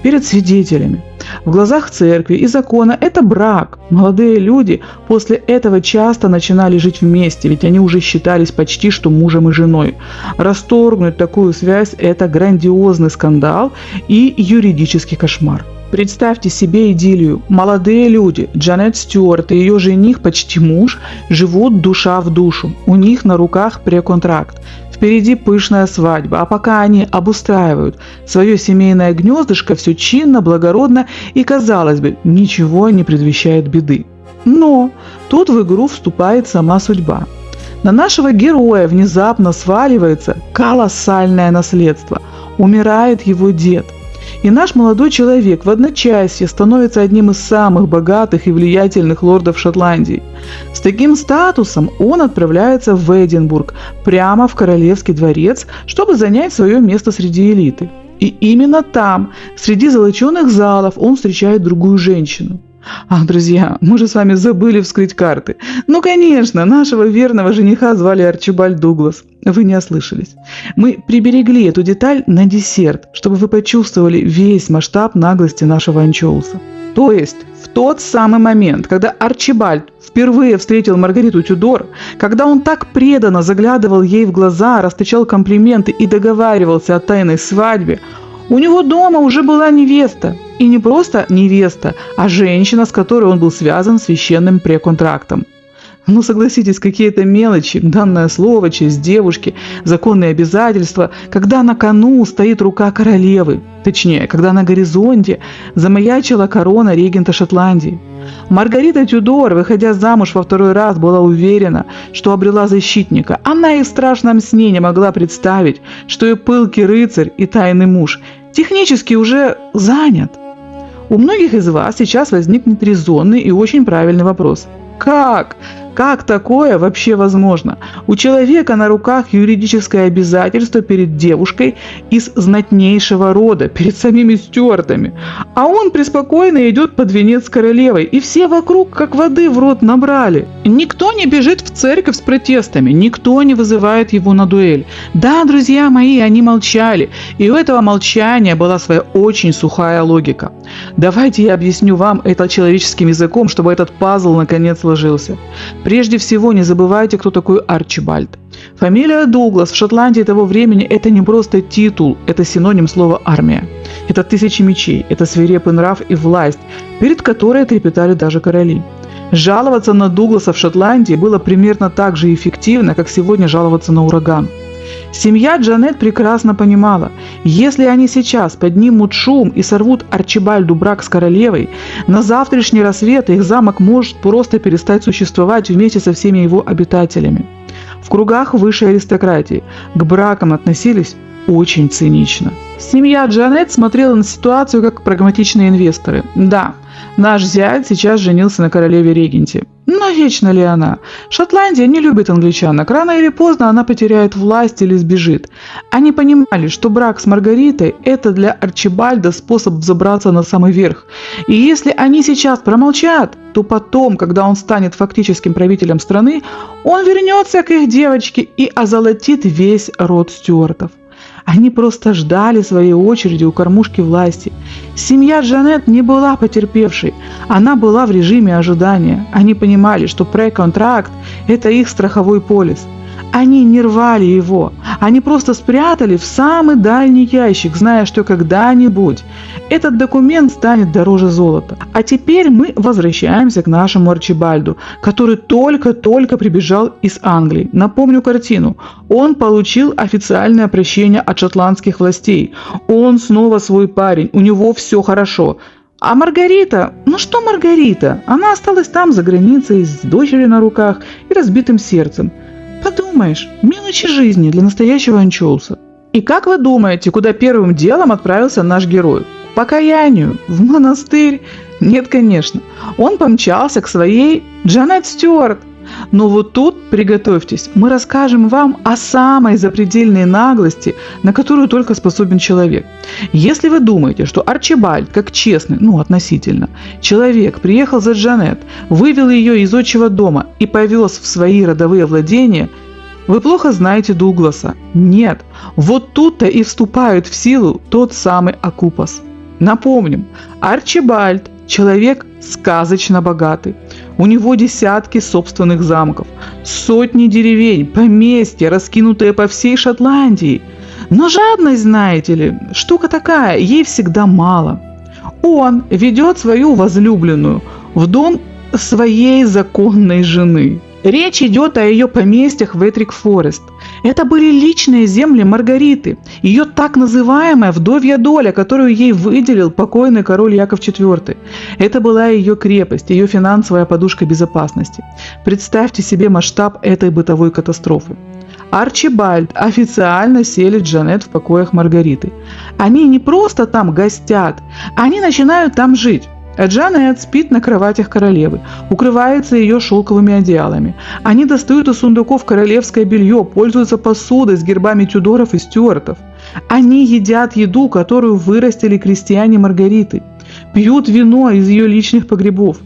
Speaker 2: перед свидетелями. В глазах церкви и закона это брак. Молодые люди после этого часто начинали жить вместе, ведь они уже считались почти что мужем и женой. Расторгнуть такую связь – это грандиозный скандал и юридический кошмар. Представьте себе идиллию. Молодые люди, Джанет Стюарт и ее жених, почти муж, живут душа в душу. У них на руках преконтракт. Впереди пышная свадьба, а пока они обустраивают свое семейное гнездышко, все чинно, благородно и, казалось бы, ничего не предвещает беды. Но тут в игру вступает сама судьба. На нашего героя внезапно сваливается колоссальное наследство. Умирает его дед. И наш молодой человек в одночасье становится одним из самых богатых и влиятельных лордов Шотландии. С таким статусом он отправляется в Эдинбург, прямо в королевский дворец, чтобы занять свое место среди элиты. И именно там, среди золоченых залов, он встречает другую женщину. Друзья, мы же с вами забыли вскрыть карты. Конечно, нашего верного жениха звали Арчибальд Дуглас. Вы не ослышались. Мы приберегли эту деталь на десерт, чтобы вы почувствовали весь масштаб наглости нашего анчоуса. То есть, в тот самый момент, когда Арчибальд впервые встретил Маргариту Тюдор, когда он так преданно заглядывал ей в глаза, расточал комплименты и договаривался о тайной свадьбе, у него дома уже была невеста. И не просто невеста, а женщина, с которой он был связан священным преконтрактом. Ну, согласитесь, какие-то мелочи, данное слово, честь девушки, законные обязательства, когда на кону стоит рука королевы, точнее, когда на горизонте замаячила корона регента Шотландии. Маргарита Тюдор, выходя замуж во второй раз, была уверена, что обрела защитника. Она и в страшном сне не могла представить, что и пылкий рыцарь, и тайный муж технически уже занят. У многих из вас сейчас возникнет резонный и очень правильный вопрос. Как? Как такое вообще возможно? У человека на руках юридическое обязательство перед девушкой из знатнейшего рода, перед самими Стюартами. А он преспокойно идет под венец с королевой, и все вокруг как воды в рот набрали. Никто не бежит в церковь с протестами, никто не вызывает его на дуэль. Да, друзья мои, они молчали, и у этого молчания была своя очень сухая логика. Давайте я объясню вам это человеческим языком, чтобы этот пазл наконец сложился. Прежде всего, не забывайте, кто такой Арчибальд. Фамилия Дуглас в Шотландии того времени – это не просто титул, это синоним слова «армия». Это тысячи мечей, это свирепый нрав и власть, перед которой трепетали даже короли. Жаловаться на Дугласа в Шотландии было примерно так же эффективно, как сегодня жаловаться на ураган. Семья Джанет прекрасно понимала, если они сейчас поднимут шум и сорвут Арчибальду брак с королевой, на завтрашний рассвет их замок может просто перестать существовать вместе со всеми его обитателями. В кругах высшей аристократии к бракам относились очень цинично. Семья Джанет смотрела на ситуацию как прагматичные инвесторы. Да, наш зять сейчас женился на королеве-регенте. Но вечна ли она? Шотландия не любит англичанок. Рано или поздно она потеряет власть или сбежит. Они понимали, что брак с Маргаритой – это для Арчибальда способ взобраться на самый верх. И если они сейчас промолчат, то потом, когда он станет фактическим правителем страны, он вернется к их девочке и озолотит весь род Стюартов. Они просто ждали своей очереди у кормушки власти. Семья Джанет не была потерпевшей, она была в режиме ожидания. Они понимали, что преконтракт – это их страховой полис. Они не рвали его, они просто спрятали в самый дальний ящик, зная, что когда-нибудь этот документ станет дороже золота. А теперь мы возвращаемся к нашему Арчибальду, который только-только прибежал из Англии. Напомню картину. Он получил официальное прощение от шотландских властей. Он снова свой парень, у него все хорошо. А Маргарита? Ну что Маргарита? Она осталась там за границей с дочерью на руках и разбитым сердцем. Подумаешь, мелочи жизни для настоящего анчоуса. И как вы думаете, куда первым делом отправился наш герой? К покаянию? В монастырь? Нет, конечно. Он помчался к своей Джанет Стюарт. Но вот тут, приготовьтесь, мы расскажем вам о самой запредельной наглости, на которую только способен человек. Если вы думаете, что Арчибальд, как честный, относительно, человек приехал за Джанет, вывел ее из отчего дома и повез в свои родовые владения, вы плохо знаете Дугласа. Нет, вот тут-то и вступает в силу тот самый Окупас. Напомним, Арчибальд – человек сказочно богатый. У него десятки собственных замков, сотни деревень, поместья, раскинутые по всей Шотландии. Но жадность, знаете ли, штука такая, ей всегда мало. Он ведет свою возлюбленную в дом своей законной жены. Речь идет о ее поместьях в Этрик-Форест. Это были личные земли Маргариты, ее так называемая вдовья доля, которую ей выделил покойный король Яков IV. Это была ее крепость, ее финансовая подушка безопасности. Представьте себе масштаб этой бытовой катастрофы. Арчибальд официально селит Джанет в покоях Маргариты. Они не просто там гостят, они начинают там жить. Джанет спит на кроватях королевы, укрывается ее шелковыми одеялами. Они достают из сундуков королевское белье, пользуются посудой с гербами Тюдоров и Стюартов. Они едят еду, которую вырастили крестьяне Маргариты. Пьют вино из ее личных погребов.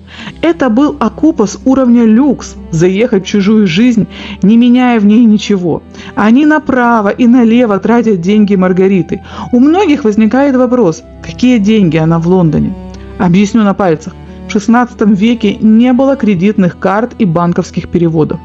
Speaker 2: Это был Окупас уровня люкс – заехать в чужую жизнь, не меняя в ней ничего. Они направо и налево тратят деньги Маргариты. У многих возникает вопрос, какие деньги она в Лондоне? Объясню на пальцах. В XVI веке не было кредитных карт и банковских переводов.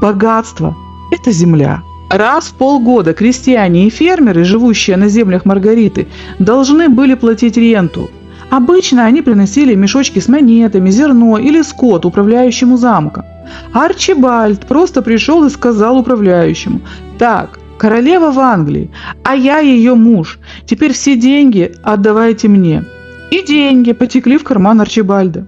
Speaker 2: Богатство – это земля. Раз в полгода крестьяне и фермеры, живущие на землях Маргариты, должны были платить ренту. Обычно они приносили мешочки с монетами, зерно или скот управляющему замком. Арчибальд просто пришел и сказал управляющему: «Так, королева в Англии, а я ее муж. Теперь все деньги отдавайте мне». И деньги потекли в карман Арчибальда.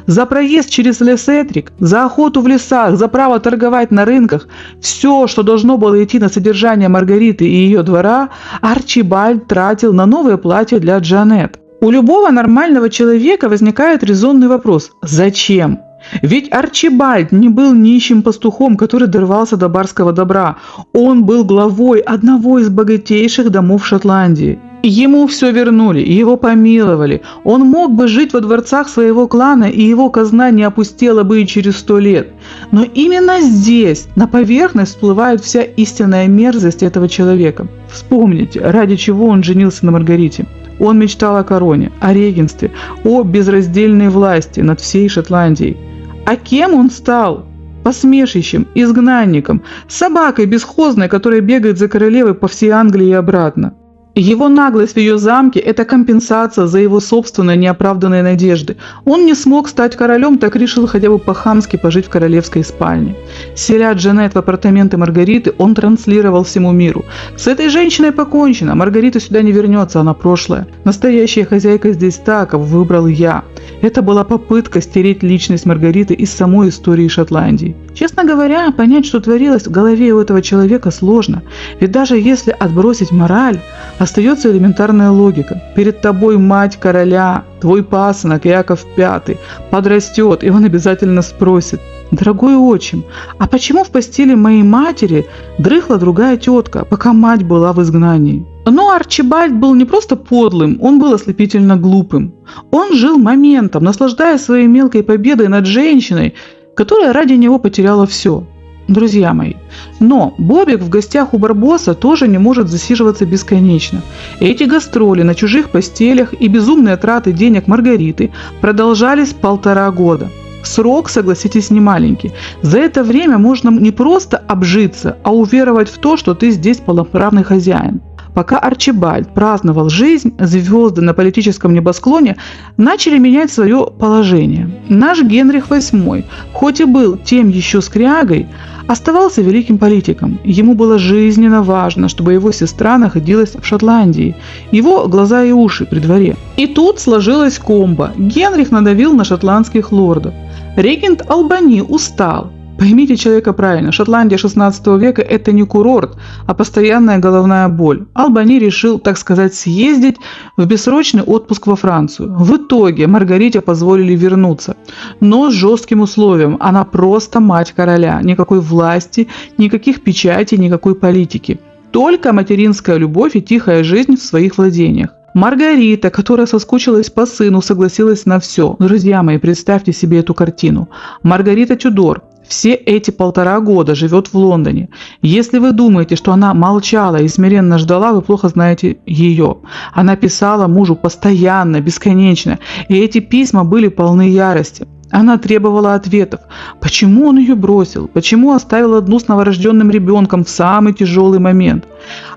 Speaker 2: За проезд через Лесетрик, за охоту в лесах, за право торговать на рынках, все, что должно было идти на содержание Маргариты и ее двора, Арчибальд тратил на новое платье для Джанет. У любого нормального человека возникает резонный вопрос: зачем? Ведь Арчибальд не был нищим пастухом, который дорвался до барского добра. Он был главой одного из богатейших домов Шотландии. Ему все вернули, его помиловали. Он мог бы жить во дворцах своего клана, и его казна не опустела бы и через 100 лет. Но именно здесь на поверхность всплывает вся истинная мерзость этого человека. Вспомните, ради чего он женился на Маргарите. Он мечтал о короне, о регенстве, о безраздельной власти над всей Шотландией. А кем он стал? Посмешищем, изгнанником, собакой бесхозной, которая бегает за королевой по всей Англии и обратно. Его наглость в ее замке – это компенсация за его собственные неоправданные надежды. Он не смог стать королем, так решил хотя бы по-хамски пожить в королевской спальне. Селя Джанет в апартаменты Маргариты, он транслировал всему миру: «С этой женщиной покончено, Маргарита сюда не вернется, она прошлое. Настоящая хозяйка здесь та, кого выбрал я». Это была попытка стереть личность Маргариты из самой истории Шотландии. Честно говоря, понять, что творилось в голове у этого человека, сложно. Ведь даже если отбросить мораль, остается элементарная логика. Перед тобой мать короля, твой пасынок Яков V подрастет, и он обязательно спросит: «Дорогой отчим, а почему в постели моей матери дрыхла другая тетка, пока мать была в изгнании?» Но Арчибальд был не просто подлым, он был ослепительно глупым. Он жил моментом, наслаждаясь своей мелкой победой над женщиной, которая ради него потеряла все. Друзья мои, но Бобик в гостях у Барбоса тоже не может засиживаться бесконечно. Эти гастроли на чужих постелях и безумные траты денег Маргариты продолжались 1,5 года. Срок, согласитесь, не маленький. За это время можно не просто обжиться, а уверовать в то, что ты здесь полноправный хозяин. Пока Арчибальд праздновал жизнь, звезды на политическом небосклоне начали менять свое положение. Наш Генрих VIII, хоть и был тем еще скрягой, оставался великим политиком. Ему было жизненно важно, чтобы его сестра находилась в Шотландии, его глаза и уши при дворе. И тут сложилась комбо. Генрих надавил на шотландских лордов. Регент Албани устал. Поймите человека правильно, Шотландия 16 века – это не курорт, а постоянная головная боль. Албани решил, так сказать, съездить в бессрочный отпуск во Францию. В итоге Маргарите позволили вернуться, но с жестким условием: она просто мать короля, никакой власти, никаких печатей, никакой политики. Только материнская любовь и тихая жизнь в своих владениях. Маргарита, которая соскучилась по сыну, согласилась на все. Друзья мои, представьте себе эту картину. Маргарита Тюдор все эти 1,5 года живет в Лондоне. Если вы думаете, что она молчала и смиренно ждала, вы плохо знаете ее. Она писала мужу постоянно, бесконечно, и эти письма были полны ярости. Она требовала ответов. Почему он ее бросил? Почему оставил одну с новорожденным ребенком в самый тяжелый момент?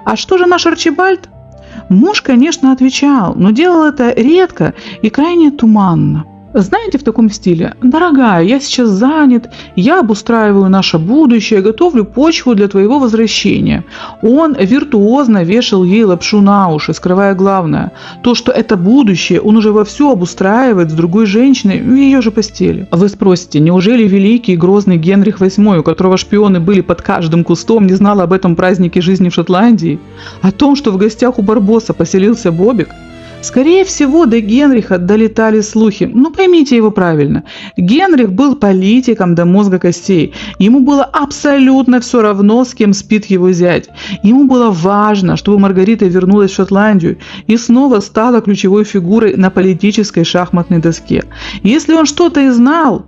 Speaker 2: А что же наш Арчибальд? Муж, конечно, отвечал, но делал это редко и крайне туманно. Знаете, в таком стиле: «Дорогая, я сейчас занят, я обустраиваю наше будущее, готовлю почву для твоего возвращения». Он виртуозно вешал ей лапшу на уши, скрывая главное – то, что это будущее он уже вовсю обустраивает с другой женщиной в ее же постели. Вы спросите, неужели великий и грозный Генрих VIII, у которого шпионы были под каждым кустом, не знал об этом празднике жизни в Шотландии? О том, что в гостях у Барбоса поселился Бобик? Скорее всего, до Генриха долетали слухи. Но поймите его правильно. Генрих был политиком до мозга костей. Ему было абсолютно все равно, с кем спит его зять. Ему было важно, чтобы Маргарита вернулась в Шотландию и снова стала ключевой фигурой на политической шахматной доске. Если он что-то и знал,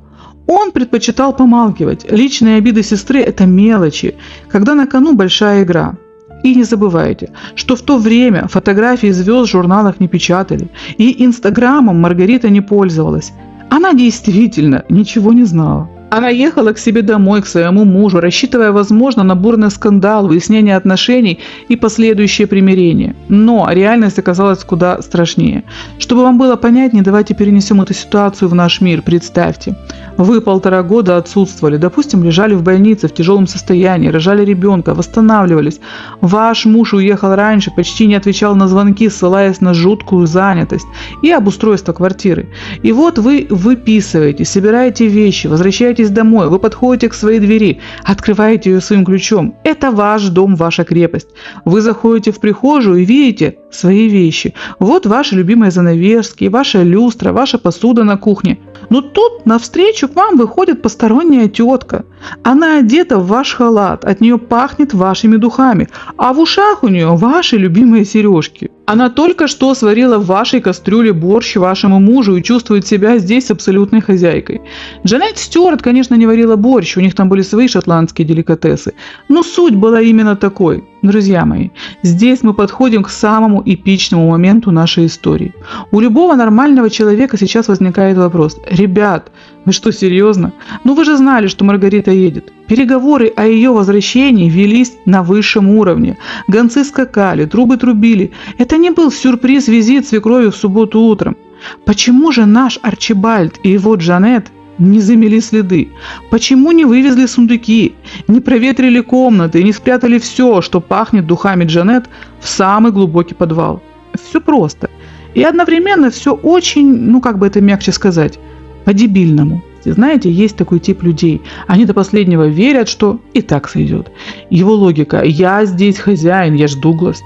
Speaker 2: он предпочитал помалкивать. Личные обиды сестры – это мелочи, когда на кону большая игра. И не забывайте, что в то время фотографии звезд в журналах не печатали, и Инстаграмом Маргарита не пользовалась. Она действительно ничего не знала. Она ехала к себе домой, к своему мужу, рассчитывая, возможно, на бурный скандал, выяснение отношений и последующее примирение. Но реальность оказалась куда страшнее. Чтобы вам было понятнее, давайте перенесем эту ситуацию в наш мир. Представьте, вы 1,5 года отсутствовали, допустим, лежали в больнице в тяжелом состоянии, рожали ребенка, восстанавливались. Ваш муж уехал раньше, почти не отвечал на звонки, ссылаясь на жуткую занятость и обустройство квартиры. И вот вы выписываете, собираете вещи, возвращаетесь домой, вы подходите к своей двери, открываете ее своим ключом. Это ваш дом, ваша крепость. Вы заходите в прихожую и видите свои вещи. Вот ваши любимые занавески, ваша люстра, ваша посуда на кухне. Но тут навстречу к вам выходит посторонняя тетка. Она одета в ваш халат, от нее пахнет вашими духами, а в ушах у нее ваши любимые сережки. Она только что сварила в вашей кастрюле борщ вашему мужу и чувствует себя здесь абсолютной хозяйкой. Джанет Стюарт, конечно, не варила борщ, у них там были свои шотландские деликатесы, но суть была именно такой. Друзья мои, здесь мы подходим к самому эпичному моменту нашей истории. У любого нормального человека сейчас возникает вопрос: ребят, вы что, серьезно? Ну вы же знали, что Маргарита едет. Переговоры о ее возвращении велись на высшем уровне. Гонцы скакали, трубы трубили. Это не был сюрприз-визит свекрови в субботу утром. Почему же наш Арчибальд и его Джанет не замели следы? Почему не вывезли сундуки, не проветрили комнаты и не спрятали все, что пахнет духами Джанет, в самый глубокий подвал? Все просто. И одновременно все очень, как бы это мягче сказать, по-дебильному. Знаете, есть такой тип людей. Они до последнего верят, что и так сойдет. Его логика: я здесь хозяин, я ж Дуглас.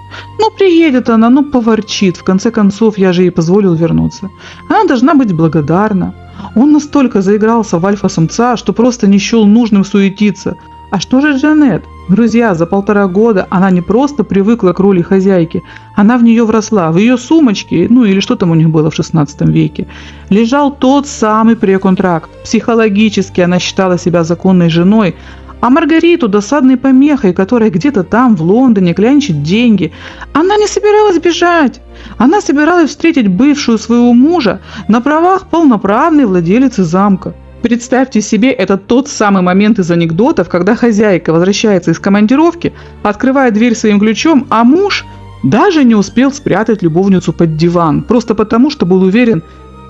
Speaker 2: Приедет она, поворчит. В конце концов, я же ей позволил вернуться. Она должна быть благодарна. Он настолько заигрался в альфа-самца, что просто не счел нужным суетиться. А что же Джанет? Друзья, за 1,5 года она не просто привыкла к роли хозяйки, она в нее вросла. В ее сумочке, или что там у них было в 16 веке, лежал тот самый преконтракт. Психологически она считала себя законной женой, а Маргариту досадной помехой, которая где-то там, в Лондоне, клянчит деньги. Она не собиралась бежать. Она собиралась встретить бывшую своего мужа на правах полноправной владелицы замка. Представьте себе, это тот самый момент из анекдотов, когда хозяйка возвращается из командировки, открывает дверь своим ключом, а муж даже не успел спрятать любовницу под диван, просто потому, что был уверен: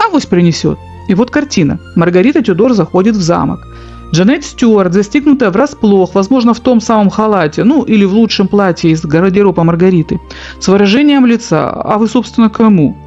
Speaker 2: авось принесет. И вот картина. Маргарита Тюдор заходит в замок. Джанет Стюарт, застигнутая врасплох, возможно, в том самом халате, или в лучшем платье из гардероба Маргариты, с выражением лица: а вы, собственно, кому?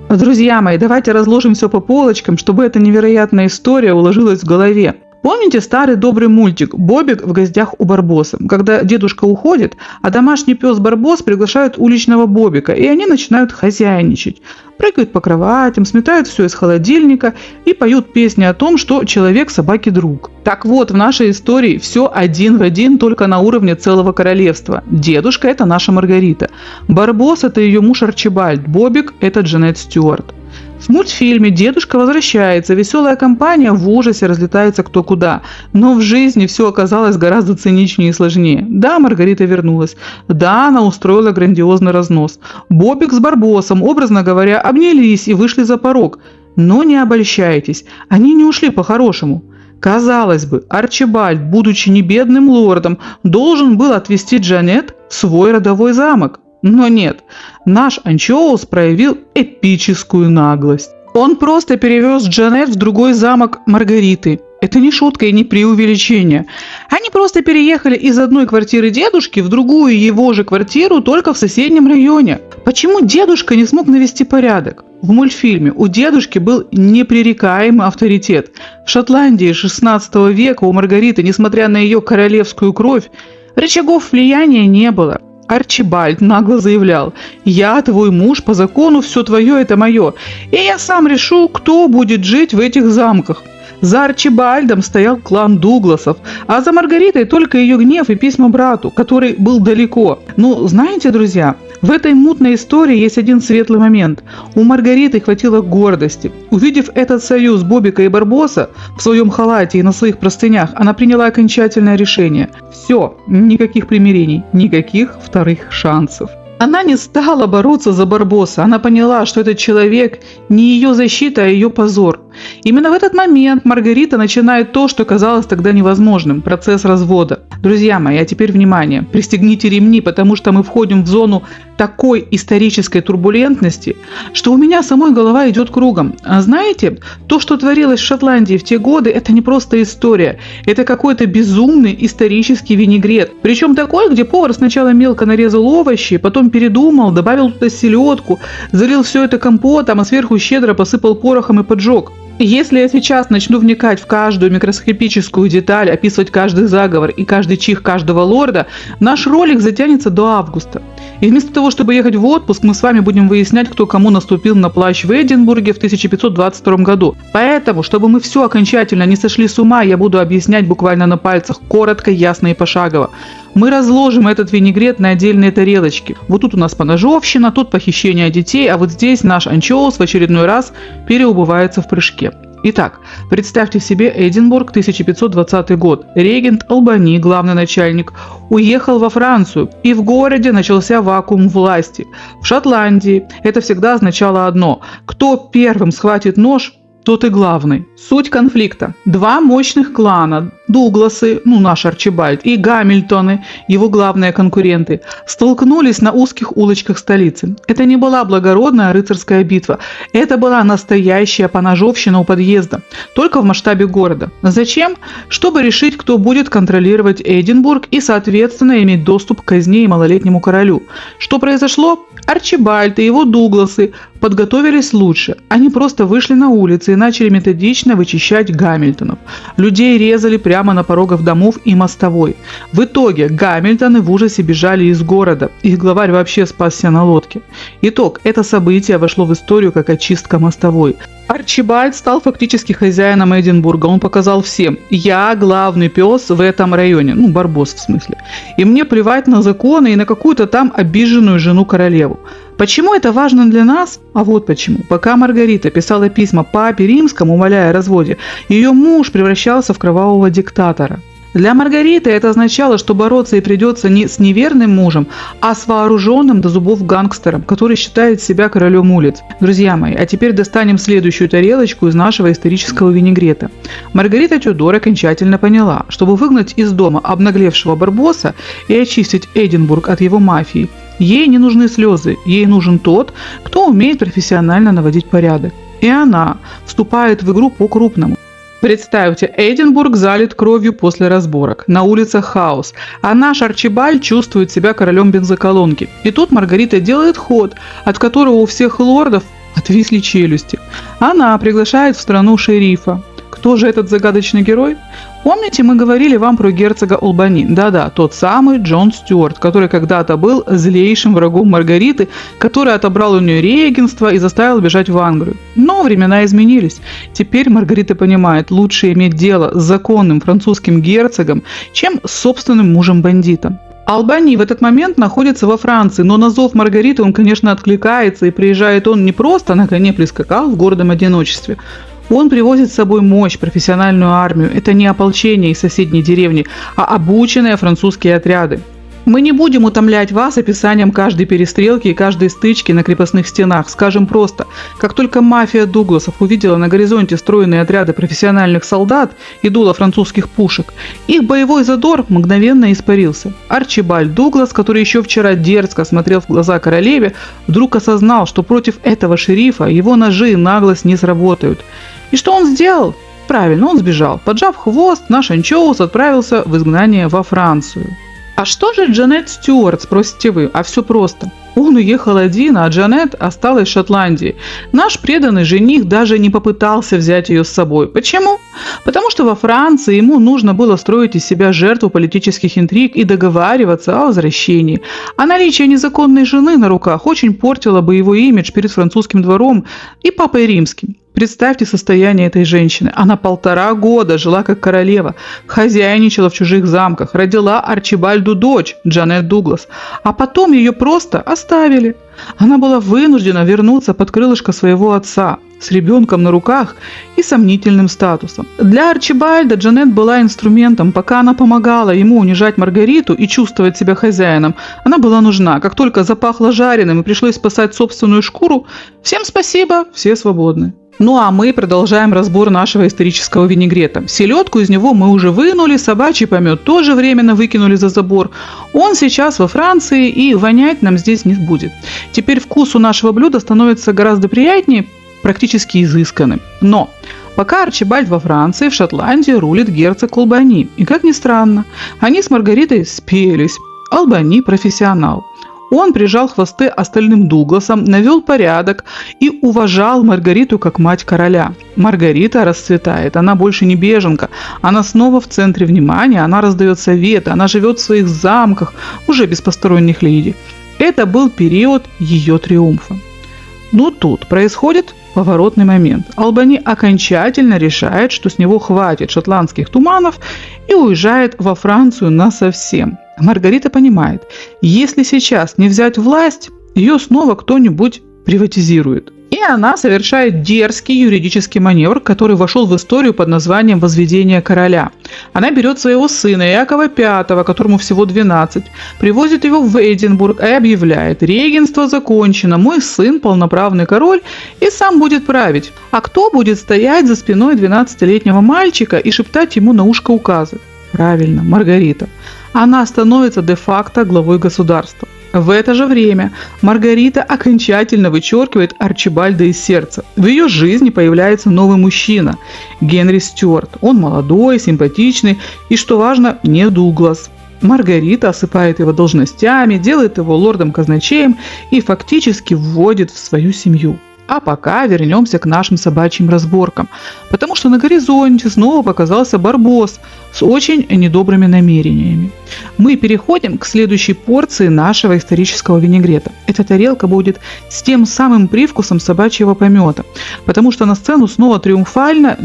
Speaker 2: Друзья мои, давайте разложим все по полочкам, чтобы эта невероятная история уложилась в голове. Помните старый добрый мультик «Бобик в гостях у Барбоса», когда дедушка уходит, а домашний пес Барбос приглашает уличного Бобика, и они начинают хозяйничать. Прыгают по кроватям, сметают все из холодильника и поют песни о том, что человек собаке друг. Так вот, в нашей истории все один в один, только на уровне целого королевства. Дедушка – это наша Маргарита. Барбос – это ее муж Арчибальд. Бобик – это Джанет Стюарт. В мультфильме дедушка возвращается, веселая компания в ужасе разлетается кто куда. Но в жизни все оказалось гораздо циничнее и сложнее. Да, Маргарита вернулась. Да, она устроила грандиозный разнос. Бобик с Барбосом, образно говоря, обнялись и вышли за порог. Но не обольщайтесь, они не ушли по-хорошему. Казалось бы, Арчибальд, будучи не бедным лордом, должен был отвезти Джанет в свой родовой замок. Но нет, наш Анчоус проявил эпическую наглость. Он просто перевез Джанет в другой замок Маргариты. Это не шутка и не преувеличение. Они просто переехали из одной квартиры дедушки в другую его же квартиру, только в соседнем районе. Почему дедушка не смог навести порядок? В мультфильме у дедушки был непререкаемый авторитет. В Шотландии 16 века у Маргариты, несмотря на ее королевскую кровь, рычагов влияния не было. Арчибальд нагло заявлял: «Я твой муж, по закону все твое – это мое, и я сам решу, кто будет жить в этих замках». За Арчибальдом стоял клан Дугласов, а за Маргаритой только ее гнев и письма брату, который был далеко. Знаете, друзья, в этой мутной истории есть один светлый момент. У Маргариты хватило гордости. Увидев этот союз Бобика и Барбоса в своем халате и на своих простынях, она приняла окончательное решение. Все, никаких примирений, никаких вторых шансов. Она не стала бороться за Барбоса. Она поняла, что этот человек не ее защита, а ее позор. Именно в этот момент Маргарита начинает то, что казалось тогда невозможным – процесс развода. Друзья мои, а теперь внимание, пристегните ремни, потому что мы входим в зону такой исторической турбулентности, что у меня самой голова идет кругом. А знаете, то, что творилось в Шотландии в те годы, это не просто история, это какой-то безумный исторический винегрет. Причем такой, где повар сначала мелко нарезал овощи, потом передумал, добавил туда селедку, залил все это компотом, а сверху щедро посыпал порохом и поджег. Если я сейчас начну вникать в каждую микроскопическую деталь, описывать каждый заговор и каждый чих каждого лорда, наш ролик затянется до августа. И вместо того, чтобы ехать в отпуск, мы с вами будем выяснять, кто кому наступил на плащ в Эдинбурге в 1522 году. Поэтому, чтобы мы все окончательно не сошли с ума, я буду объяснять буквально на пальцах, коротко, ясно и пошагово. Мы разложим этот винегрет на отдельные тарелочки. Вот тут у нас поножовщина, тут похищение детей, а вот здесь наш анчоус в очередной раз переубывается в прыжке. Итак, представьте себе Эдинбург, 1520 год. Регент Албани, главный начальник, уехал во Францию, и в городе начался вакуум власти. В Шотландии это всегда означало одно – кто первым схватит нож, тот и главный. Суть конфликта. Два мощных клана – Дугласы, наш Арчибальд, и Гамильтоны, его главные конкуренты, столкнулись на узких улочках столицы. Это не была благородная рыцарская битва. Это была настоящая поножовщина у подъезда, только в масштабе города. Зачем? Чтобы решить, кто будет контролировать Эдинбург и, соответственно, иметь доступ к казне и малолетнему королю. Что произошло? Арчибальд и его Дугласы подготовились лучше. Они просто вышли на улицы и начали методично вычищать Гамильтонов. Людей резали прямо на порогах домов и мостовой. В итоге Гамильтоны в ужасе бежали из города. Их главарь вообще спасся на лодке. Итог. Это событие вошло в историю как очистка мостовой. Арчибальд стал фактически хозяином Эдинбурга. Он показал всем: я главный пес в этом районе. Барбос в смысле. И мне плевать на законы и на какую-то там обиженную жену-королеву. Почему это важно для нас? А вот почему. Пока Маргарита писала письма папе римскому, умоляя о разводе, ее муж превращался в кровавого диктатора. Для Маргариты это означало, что бороться ей придется не с неверным мужем, а с вооруженным до зубов гангстером, который считает себя королем улиц. Друзья мои, а теперь достанем следующую тарелочку из нашего исторического винегрета. Маргарита Тюдор окончательно поняла, чтобы выгнать из дома обнаглевшего Барбоса и очистить Эдинбург от его мафии, ей не нужны слезы, ей нужен тот, кто умеет профессионально наводить порядок. И она вступает в игру по-крупному. Представьте, Эдинбург залит кровью после разборок. На улицах хаос. А наш Арчибальд чувствует себя королем бензоколонки. И тут Маргарита делает ход, от которого у всех лордов отвисли челюсти. Она приглашает в страну шерифа. Кто же этот загадочный герой? Помните, мы говорили вам про герцога Албани? Да-да, тот самый Джон Стюарт, который когда-то был злейшим врагом Маргариты, который отобрал у нее регенство и заставил бежать в Англию. Но времена изменились. Теперь Маргарита понимает, лучше иметь дело с законным французским герцогом, чем с собственным мужем-бандитом. Албани в этот момент находится во Франции, но на зов Маргариты он, конечно, откликается, и приезжает он не просто на коне прискакал в гордом одиночестве. Он привозит с собой мощь, профессиональную армию. Это не ополчение из соседней деревни, а обученные французские отряды. Мы не будем утомлять вас описанием каждой перестрелки и каждой стычки на крепостных стенах. Скажем просто, как только мафия Дугласов увидела на горизонте стройные отряды профессиональных солдат и дуло французских пушек, их боевой задор мгновенно испарился. Арчибальд Дуглас, который еще вчера дерзко смотрел в глаза королеве, вдруг осознал, что против этого шерифа его ножи и наглость не сработают. И что он сделал? Правильно, он сбежал. Поджав хвост, наш анчоус отправился в изгнание во Францию. А что же Джанет Стюарт, спросите вы? А все просто. Он уехал один, а Джанет осталась в Шотландии. Наш преданный жених даже не попытался взять ее с собой. Почему? Потому что во Франции ему нужно было строить из себя жертву политических интриг и договариваться о возвращении. А наличие незаконной жены на руках очень портило бы его имидж перед французским двором и папой римским. Представьте состояние этой женщины. Она 1,5 года жила как королева, хозяйничала в чужих замках, родила Арчибальду дочь, Джанет Дуглас, а потом ее просто оставили. Она была вынуждена вернуться под крылышко своего отца с ребенком на руках и сомнительным статусом. Для Арчибальда Джанет была инструментом. Пока она помогала ему унижать Маргариту и чувствовать себя хозяином, она была нужна. Как только запахло жареным и пришлось спасать собственную шкуру, всем спасибо, все свободны. Ну а мы продолжаем разбор нашего исторического винегрета. Селедку из него мы уже вынули, собачий помет тоже временно выкинули за забор. Он сейчас во Франции и вонять нам здесь не будет. Теперь вкус у нашего блюда становится гораздо приятнее, практически изысканным. Но пока Арчибальд во Франции, в Шотландии рулит герцог Албани. И как ни странно, они с Маргаритой спелись. Албани профессионал. Он прижал хвосты остальным Дугласам, навел порядок и уважал Маргариту как мать короля. Маргарита расцветает, она больше не беженка, она снова в центре внимания, она раздает советы, она живет в своих замках, уже без посторонних леди. Это был период ее триумфа. Но тут происходит поворотный момент. Албани окончательно решает, что с него хватит шотландских туманов и уезжает во Францию насовсем. Маргарита понимает, если сейчас не взять власть, ее снова кто-нибудь приватизирует. И она совершает дерзкий юридический маневр, который вошел в историю под названием «Возведение короля». Она берет своего сына Якова V, которому всего 12, привозит его в Эдинбург и объявляет: «Регенство закончено, мой сын полноправный король и сам будет править». А кто будет стоять за спиной 12-летнего мальчика и шептать ему на ушко указы? Правильно, Маргарита. Она становится де-факто главой государства. В это же время Маргарита окончательно вычеркивает Арчибальда из сердца. В ее жизни появляется новый мужчина – Генри Стюарт. Он молодой, симпатичный и, что важно, не Дуглас. Маргарита осыпает его должностями, делает его лордом-казначеем и фактически вводит в свою семью. А пока вернемся к нашим собачьим разборкам, потому что на горизонте снова показался Барбос с очень недобрыми намерениями. Мы переходим к следующей порции нашего исторического винегрета. Эта тарелка будет с тем самым привкусом собачьего помета, потому что на сцену снова триумфально,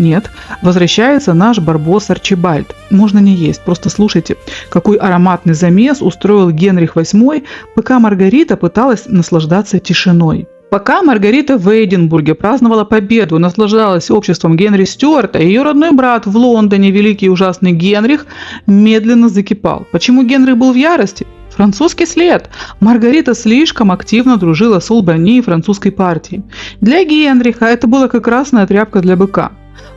Speaker 2: возвращается наш Барбос Арчибальд. Можно не есть, просто слушайте, какой ароматный замес устроил Генрих VIII, пока Маргарита пыталась наслаждаться тишиной. Пока Маргарита в Эдинбурге праздновала победу, наслаждалась обществом Генри Стюарта, ее родной брат в Лондоне, великий и ужасный Генрих, медленно закипал. Почему Генрих был в ярости? Французский след. Маргарита слишком активно дружила с Албани и французской партией. Для Генриха это была как красная тряпка для быка.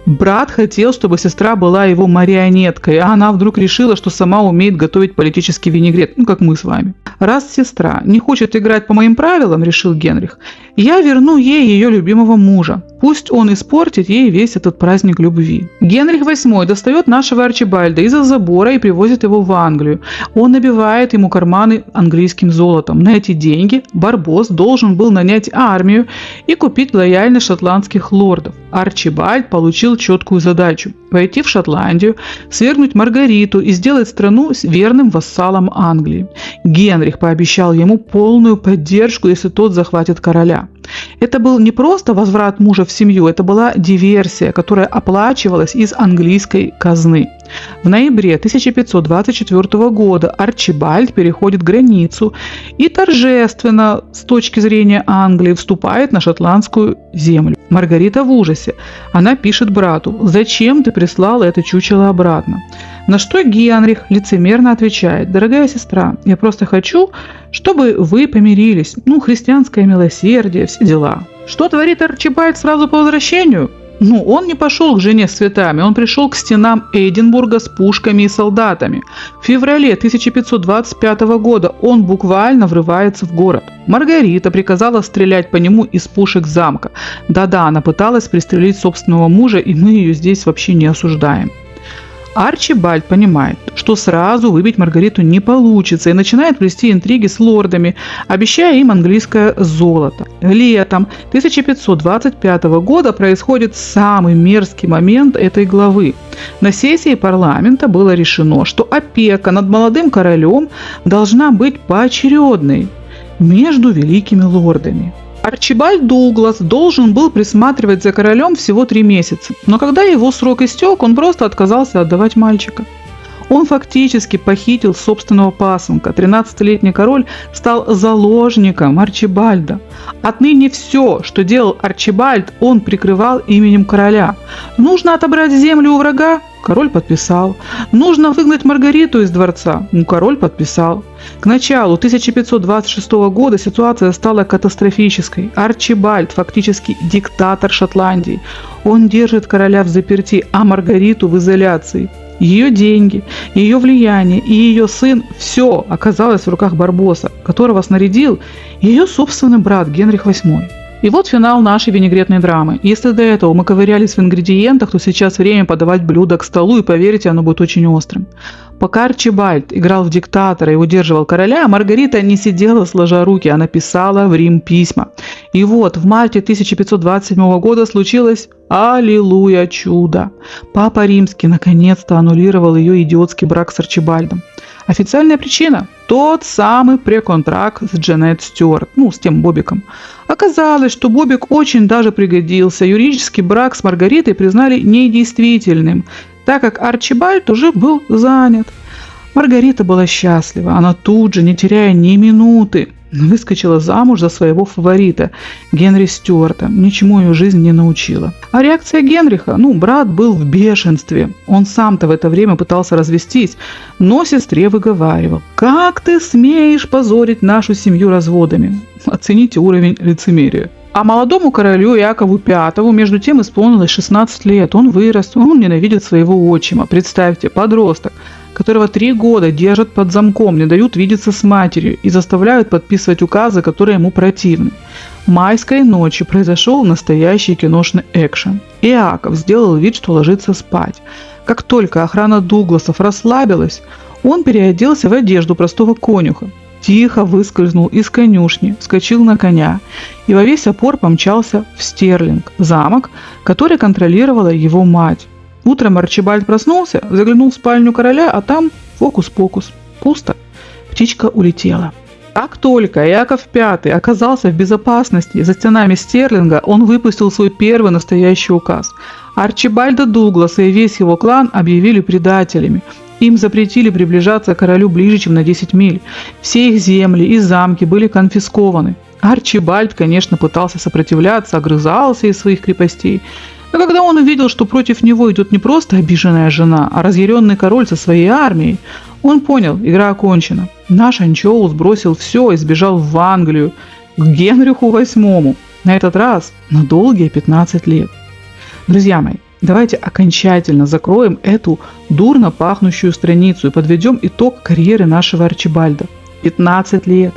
Speaker 2: Брат хотел, чтобы сестра была его марионеткой, а она вдруг решила, что сама умеет готовить политический винегрет, как мы с вами. Раз сестра не хочет играть по моим правилам, решил Генрих, я верну ей ее любимого мужа. Пусть он испортит ей весь этот праздник любви. Генрих VIII достает нашего Арчибальда из-за забора и привозит его в Англию. Он набивает ему карманы английским золотом. На эти деньги Барбос должен был нанять армию и купить лояльность шотландских лордов. Арчибальд получил четкую задачу – пойти в Шотландию, свергнуть Маргариту и сделать страну верным вассалом Англии. Генрих пообещал ему полную поддержку, если тот захватит короля. Это был не просто возврат мужа в семью, это была диверсия, которая оплачивалась из английской казны. В ноябре 1524 года Арчибальд переходит границу и торжественно, с точки зрения Англии, вступает на шотландскую землю. Маргарита в ужасе. Она пишет брату: «Зачем ты прислал это чучело обратно?» На что Генрих лицемерно отвечает: «Дорогая сестра, я просто хочу, чтобы вы помирились. Христианское милосердие, все дела». Что творит Арчибальд сразу по возвращению? Он не пошел к жене с цветами, он пришел к стенам Эдинбурга с пушками и солдатами. В феврале 1525 года он буквально врывается в город. Маргарита приказала стрелять по нему из пушек замка. Да-да, она пыталась пристрелить собственного мужа, и мы ее здесь вообще не осуждаем. Арчибальд понимает, что сразу выбить Маргариту не получится и начинает плести интриги с лордами, обещая им английское золото. Летом 1525 года происходит самый мерзкий момент этой главы. На сессии парламента было решено, что опека над молодым королем должна быть поочередной между великими лордами. Арчибальд Дуглас должен был присматривать за королем всего 3 месяца, но когда его срок истек, он просто отказался отдавать мальчика. Он фактически похитил собственного пасынка. 13-летний король стал заложником Арчибальда. Отныне все, что делал Арчибальд, он прикрывал именем короля. Нужно отобрать землю у врага? Король подписал. Нужно выгнать Маргариту из дворца? Король подписал. К началу 1526 года ситуация стала катастрофической. Арчибальд фактически диктатор Шотландии. Он держит короля в заперти, а Маргариту в изоляции. Ее деньги, ее влияние и ее сын – все оказалось в руках Барбоса, которого снарядил ее собственный брат Генрих VIII. И вот финал нашей винегретной драмы. Если до этого мы ковырялись в ингредиентах, то сейчас время подавать блюдо к столу, и поверьте, оно будет очень острым. Пока Арчибальд играл в диктатора и удерживал короля, Маргарита не сидела сложа руки, она писала в Рим письма. И вот в марте 1527 года случилось аллилуйя чудо. Папа Римский наконец-то аннулировал ее идиотский брак с Арчибальдом. Официальная причина – тот самый преконтракт с Джанет Стюарт, с тем Бобиком. Оказалось, что Бобик очень даже пригодился. Юридический брак с Маргаритой признали недействительным, так как Арчибальд уже был занят. Маргарита была счастлива. Она тут же, не теряя ни минуты, выскочила замуж за своего фаворита, Генри Стюарта. Ничему ее жизнь не научила. А реакция Генриха? Брат был в бешенстве. Он сам-то в это время пытался развестись, но сестре выговаривал: «Как ты смеешь позорить нашу семью разводами?» Оцените уровень лицемерия. А молодому королю Якову V между тем исполнилось 16 лет. Он вырос, он ненавидит своего отчима. Представьте, подросток, которого 3 года держат под замком, не дают видеться с матерью и заставляют подписывать указы, которые ему противны. Майской ночью произошел настоящий киношный экшен. Иаков сделал вид, что ложится спать. Как только охрана Дугласов расслабилась, он переоделся в одежду простого конюха, тихо выскользнул из конюшни, вскочил на коня и во весь опор помчался в Стерлинг, замок, который контролировала его мать. Утром Арчибальд проснулся, заглянул в спальню короля, а там фокус-покус. Пусто. Птичка улетела. Как только Яков V оказался в безопасности за стенами Стерлинга, он выпустил свой первый настоящий указ. Арчибальда Дугласа и весь его клан объявили предателями. Им запретили приближаться к королю ближе, чем на 10 миль. Все их земли и замки были конфискованы. Арчибальд, конечно, пытался сопротивляться, огрызался из своих крепостей. Но когда он увидел, что против него идет не просто обиженная жена, а разъяренный король со своей армией, он понял, игра окончена. Наш Анчоус бросил все и сбежал в Англию, к Генриху VIII. На этот раз на долгие 15 лет. Друзья мои, давайте окончательно закроем эту дурно пахнущую страницу и подведем итог карьеры нашего Арчибальда. 15 лет.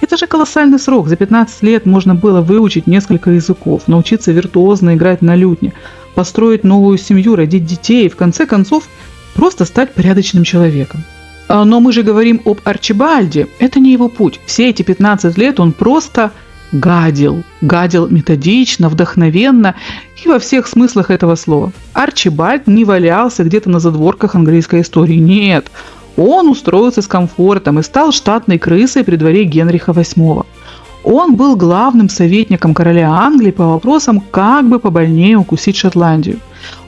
Speaker 2: Это же колоссальный срок. За 15 лет можно было выучить несколько языков, научиться виртуозно играть на лютне, построить новую семью, родить детей и, в конце концов, просто стать порядочным человеком. Но мы же говорим об Арчибальде. Это не его путь. Все эти 15 лет он просто гадил. Гадил методично, вдохновенно и во всех смыслах этого слова. Арчибальд не валялся где-то на задворках английской истории. Нет. Он устроился с комфортом и стал штатной крысой при дворе Генриха VIII. Он был главным советником короля Англии по вопросам, как бы побольнее укусить Шотландию.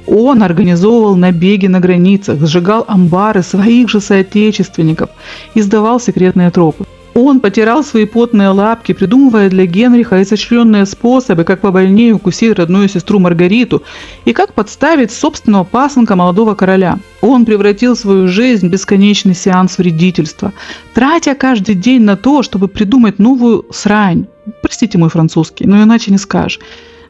Speaker 2: Он организовывал набеги на границах, сжигал амбары своих же соотечественников, издавал секретные тропы. Он потирал свои потные лапки, придумывая для Генриха изощренные способы, как побольнее укусить родную сестру Маргариту и как подставить собственного пасынка молодого короля. Он превратил свою жизнь в бесконечный сеанс вредительства, тратя каждый день на то, чтобы придумать новую срань. Простите мой французский, но иначе не скажешь.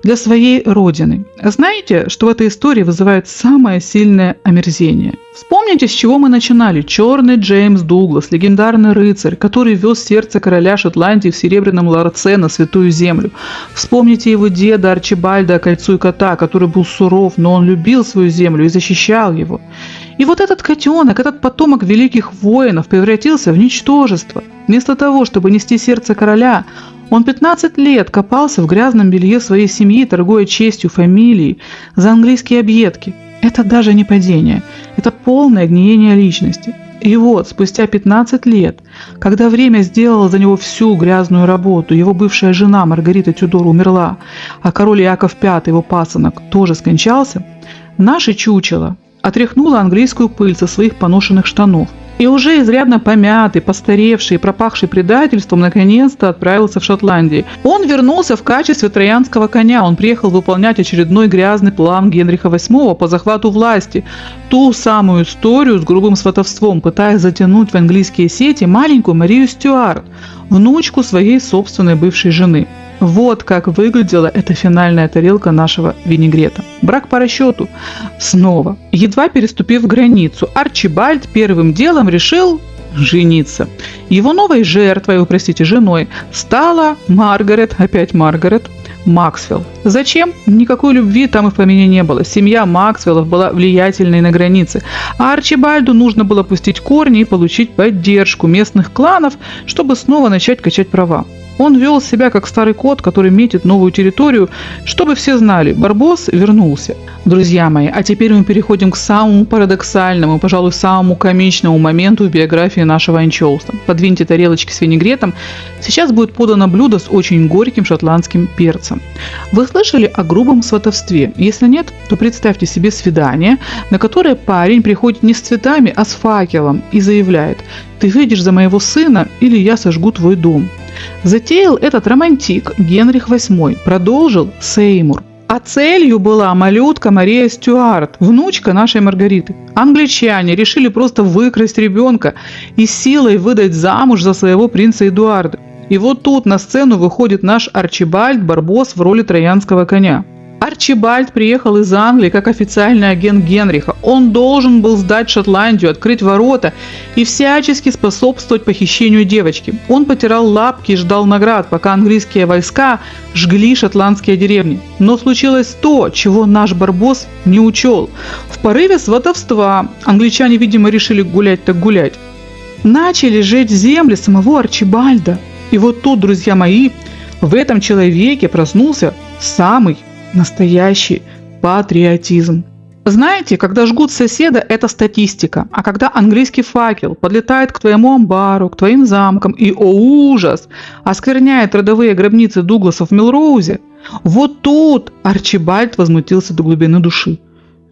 Speaker 2: Для своей родины. Знаете, что в этой истории вызывает самое сильное омерзение? Вспомните, с чего мы начинали. Черный Джеймс Дуглас, легендарный рыцарь, который вез сердце короля Шотландии в серебряном ларце на Святую Землю. Вспомните его деда Арчибальда Кольцу и Кота, который был суров, но он любил свою землю и защищал его. И вот этот котенок, этот потомок великих воинов превратился в ничтожество. Вместо того, чтобы нести сердце короля, он 15 лет копался в грязном белье своей семьи, торгуя честью, фамилией, за английские объедки. Это даже не падение, это полное гниение личности. И вот, спустя 15 лет, когда время сделало за него всю грязную работу, его бывшая жена Маргарита Тюдор умерла, а король Яков V, его пасынок, тоже скончался, наше чучело отряхнуло английскую пыль со своих поношенных штанов И уже изрядно помятый, постаревший и пропахший предательством, наконец-то отправился в Шотландию. Он вернулся в качестве троянского коня. Он приехал выполнять очередной грязный план Генриха VIII по захвату власти. Ту самую историю с грубым сватовством, пытаясь затянуть в английские сети маленькую Марию Стюарт, внучку своей собственной бывшей жены. Вот как выглядела эта финальная тарелка нашего винегрета. Брак по расчету. Снова. Едва переступив границу, Арчибальд первым делом решил жениться. Его новой жертвой, женой, стала Маргарет, опять Маргарет, Максвелл. Зачем? Никакой любви там и в помине не было. Семья Максвеллов была влиятельной на границе. А Арчибальду нужно было пустить корни и получить поддержку местных кланов, чтобы снова начать качать права. Он вел себя как старый кот, который метит новую территорию, чтобы все знали, Барбос вернулся. Друзья мои, а теперь мы переходим к самому парадоксальному, пожалуй, самому комичному моменту в биографии нашего анчоуса. Подвиньте тарелочки с винегретом. Сейчас будет подано блюдо с очень горьким шотландским перцем. Вы слышали о грубом сватовстве? Если нет, то представьте себе свидание, на которое парень приходит не с цветами, а с факелом и заявляет: «Ты выйдешь за моего сына, или я сожгу твой дом». Затеял этот романтик Генрих VIII, продолжил Сеймур. А целью была малютка Мария Стюарт, внучка нашей Маргариты. Англичане решили просто выкрасть ребенка и силой выдать замуж за своего принца Эдуарда. И вот тут на сцену выходит наш Арчибальд Барбос в роли троянского коня. Арчибальд приехал из Англии как официальный агент Генриха. Он должен был сдать Шотландию, открыть ворота и всячески способствовать похищению девочки. Он потирал лапки и ждал наград, пока английские войска жгли шотландские деревни. Но случилось то, чего наш Барбос не учел. В порыве сватовства англичане, видимо, решили гулять так гулять. Начали жечь земли самого Арчибальда. И вот тут, друзья мои, в этом человеке проснулся самый настоящий патриотизм. Знаете, когда жгут соседа, это статистика. А когда английский факел подлетает к твоему амбару, к твоим замкам и, о ужас, оскверняет родовые гробницы Дугласов в Мелроузе, вот тут Арчибальд возмутился до глубины души.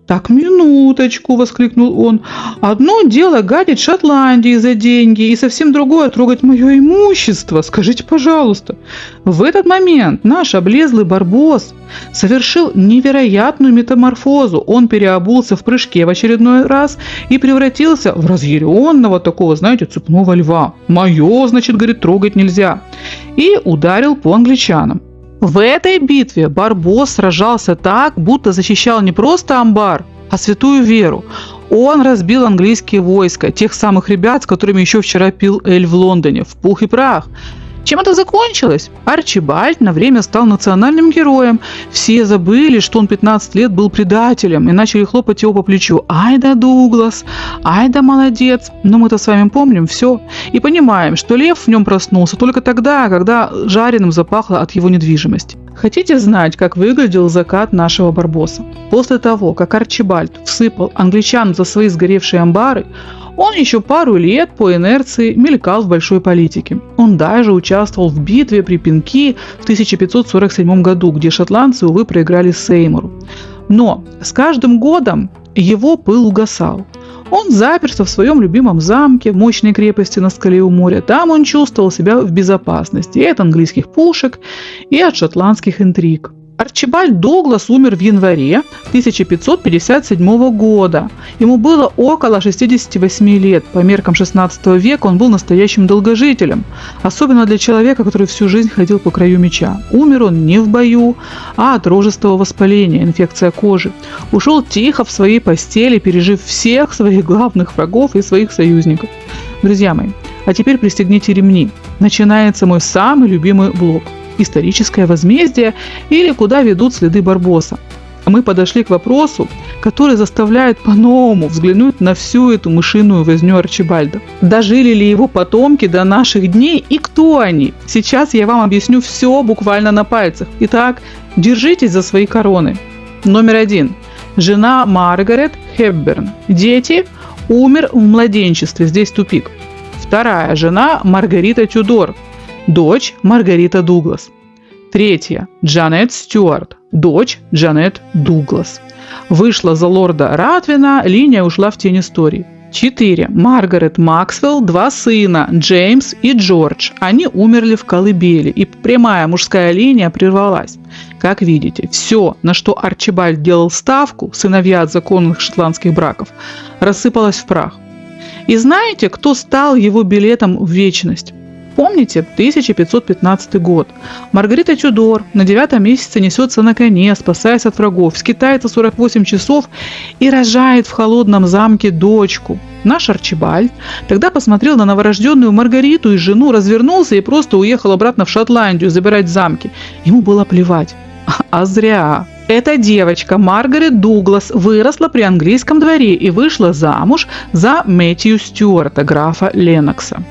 Speaker 2: «Так, минуточку!» – воскликнул он. «Одно дело гадить Шотландии за деньги, и совсем другое – трогать мое имущество. Скажите, пожалуйста». В этот момент наш облезлый Барбос совершил невероятную метаморфозу. Он переобулся в прыжке в очередной раз и превратился в разъяренного такого, знаете, цепного льва. «Мое, значит, говорит, трогать нельзя». И ударил по англичанам. В этой битве Барбос сражался так, будто защищал не просто амбар, а святую веру. Он разбил английские войска, тех самых ребят, с которыми еще вчера пил эль в Лондоне, в пух и прах. Чем это закончилось? Арчибальд на время стал национальным героем. Все забыли, что он 15 лет был предателем, и начали хлопать его по плечу. «Ай да Дуглас! Ай да молодец!» Но мы-то с вами помним все и понимаем, что лев в нем проснулся только тогда, когда жареным запахло от его недвижимости. Хотите знать, как выглядел закат нашего Барбоса? После того, как Арчибальд всыпал англичан за свои сгоревшие амбары, он еще пару лет по инерции мелькал в большой политике. Он даже участвовал в битве при Пинки в 1547 году, где шотландцы, увы, проиграли Сеймуру. Но с каждым годом его пыл угасал. Он заперся в своем любимом замке, в мощной крепости на скале у моря. Там он чувствовал себя в безопасности и от английских пушек, и от шотландских интриг. Арчибальд Дуглас умер в январе 1557 года. Ему было около 68 лет. По меркам 16 века он был настоящим долгожителем. Особенно для человека, который всю жизнь ходил по краю меча. Умер он не в бою, а от рожистого воспаления, инфекция кожи. Ушел тихо в своей постели, пережив всех своих главных врагов и своих союзников. Друзья мои, а теперь пристегните ремни. Начинается мой самый любимый блок. Историческое возмездие или куда ведут следы Барбоса. Мы подошли к вопросу, который заставляет по-новому взглянуть на всю эту мышиную возню Арчибальда. Дожили ли его потомки до наших дней и кто они? Сейчас я вам объясню все буквально на пальцах. Итак, держитесь за свои короны. Номер 1. Жена Маргарет Хепберн. Дети. Умер в младенчестве. Здесь тупик. Вторая жена Маргарита Тюдор. Дочь Маргарита Дуглас. Третья Джанет Стюарт. Дочь Джанет Дуглас. Вышла за лорда Ратвина, линия ушла в тень истории. 4. Маргарет Максвелл, 2 сына, Джеймс и Джордж. Они умерли в колыбели, и прямая мужская линия прервалась. Как видите, все, на что Арчибальд делал ставку, сыновья от законных шотландских браков, рассыпалось в прах. И знаете, кто стал его билетом в вечность? Помните, 1515 год. Маргарита Тюдор на 9 месяце несется на коне, спасаясь от врагов, скитается 48 часов и рожает в холодном замке дочку. Наш Арчибальд тогда посмотрел на новорожденную Маргариту и жену, развернулся и просто уехал обратно в Шотландию забирать замки. Ему было плевать. А зря. Эта девочка, Маргарет Дуглас, выросла при английском дворе и вышла замуж за Мэтью Стюарта, графа Леннокса.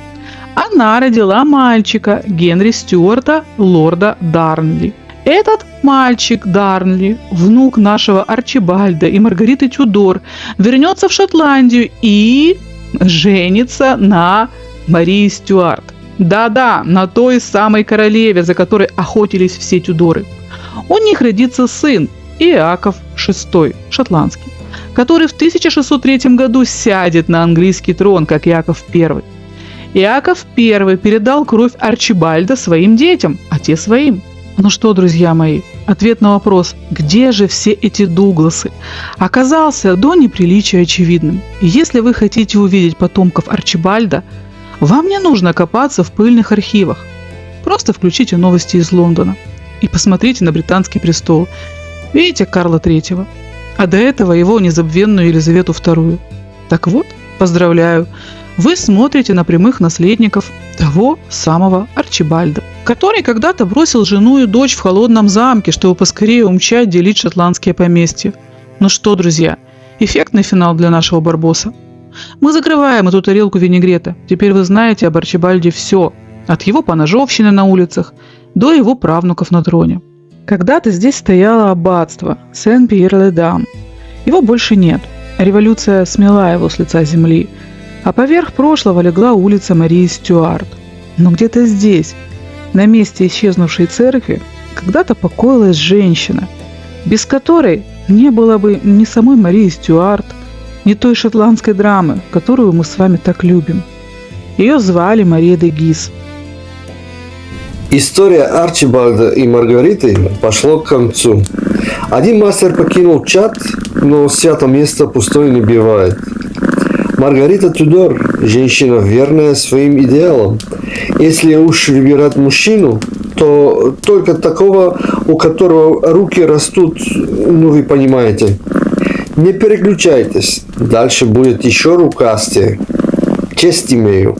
Speaker 2: Она родила мальчика Генри Стюарта, лорда Дарнли. Этот мальчик Дарнли, внук нашего Арчибальда и Маргариты Тюдор, вернется в Шотландию и женится на Марии Стюарт. Да-да, на той самой королеве, за которой охотились все Тюдоры. У них родится сын Иаков VI, шотландский, который в 1603 году сядет на английский трон, как Иаков I. Иаков I передал кровь Арчибальда своим детям, а те своим. Ну что, друзья мои, ответ на вопрос, где же все эти Дугласы, оказался до неприличия очевидным. И если вы хотите увидеть потомков Арчибальда, вам не нужно копаться в пыльных архивах. Просто включите новости из Лондона и посмотрите на британский престол. Видите Карла III, а до этого его незабвенную Елизавету II. Так вот, поздравляю, вы смотрите на прямых наследников того самого Арчибальда, который когда-то бросил жену и дочь в холодном замке, чтобы поскорее умчать делить шотландские поместья. Ну что, друзья, эффектный финал для нашего Барбоса. Мы закрываем эту тарелку винегрета. Теперь вы знаете об Арчибальде все, от его поножовщины на улицах до его правнуков на троне. Когда-то здесь стояло аббатство Сен-Пьер-ле-Дам. Его больше нет. Революция смела его с лица земли. А поверх прошлого легла улица Марии Стюарт. Но где-то здесь, на месте исчезнувшей церкви, когда-то покоилась женщина, без которой не было бы ни самой Марии Стюарт, ни той шотландской драмы, которую мы с вами так любим. Ее звали Мария де Гис.
Speaker 1: История Арчибальда и Маргариты пошла к концу. Один мастер покинул чат, но святое место пустое не бывает. Маргарита Тюдор – женщина, верная своим идеалам. Если уж выбирать мужчину, то только такого, у которого руки растут, ну вы понимаете. Не переключайтесь, дальше будет еще рукастее. Честь имею.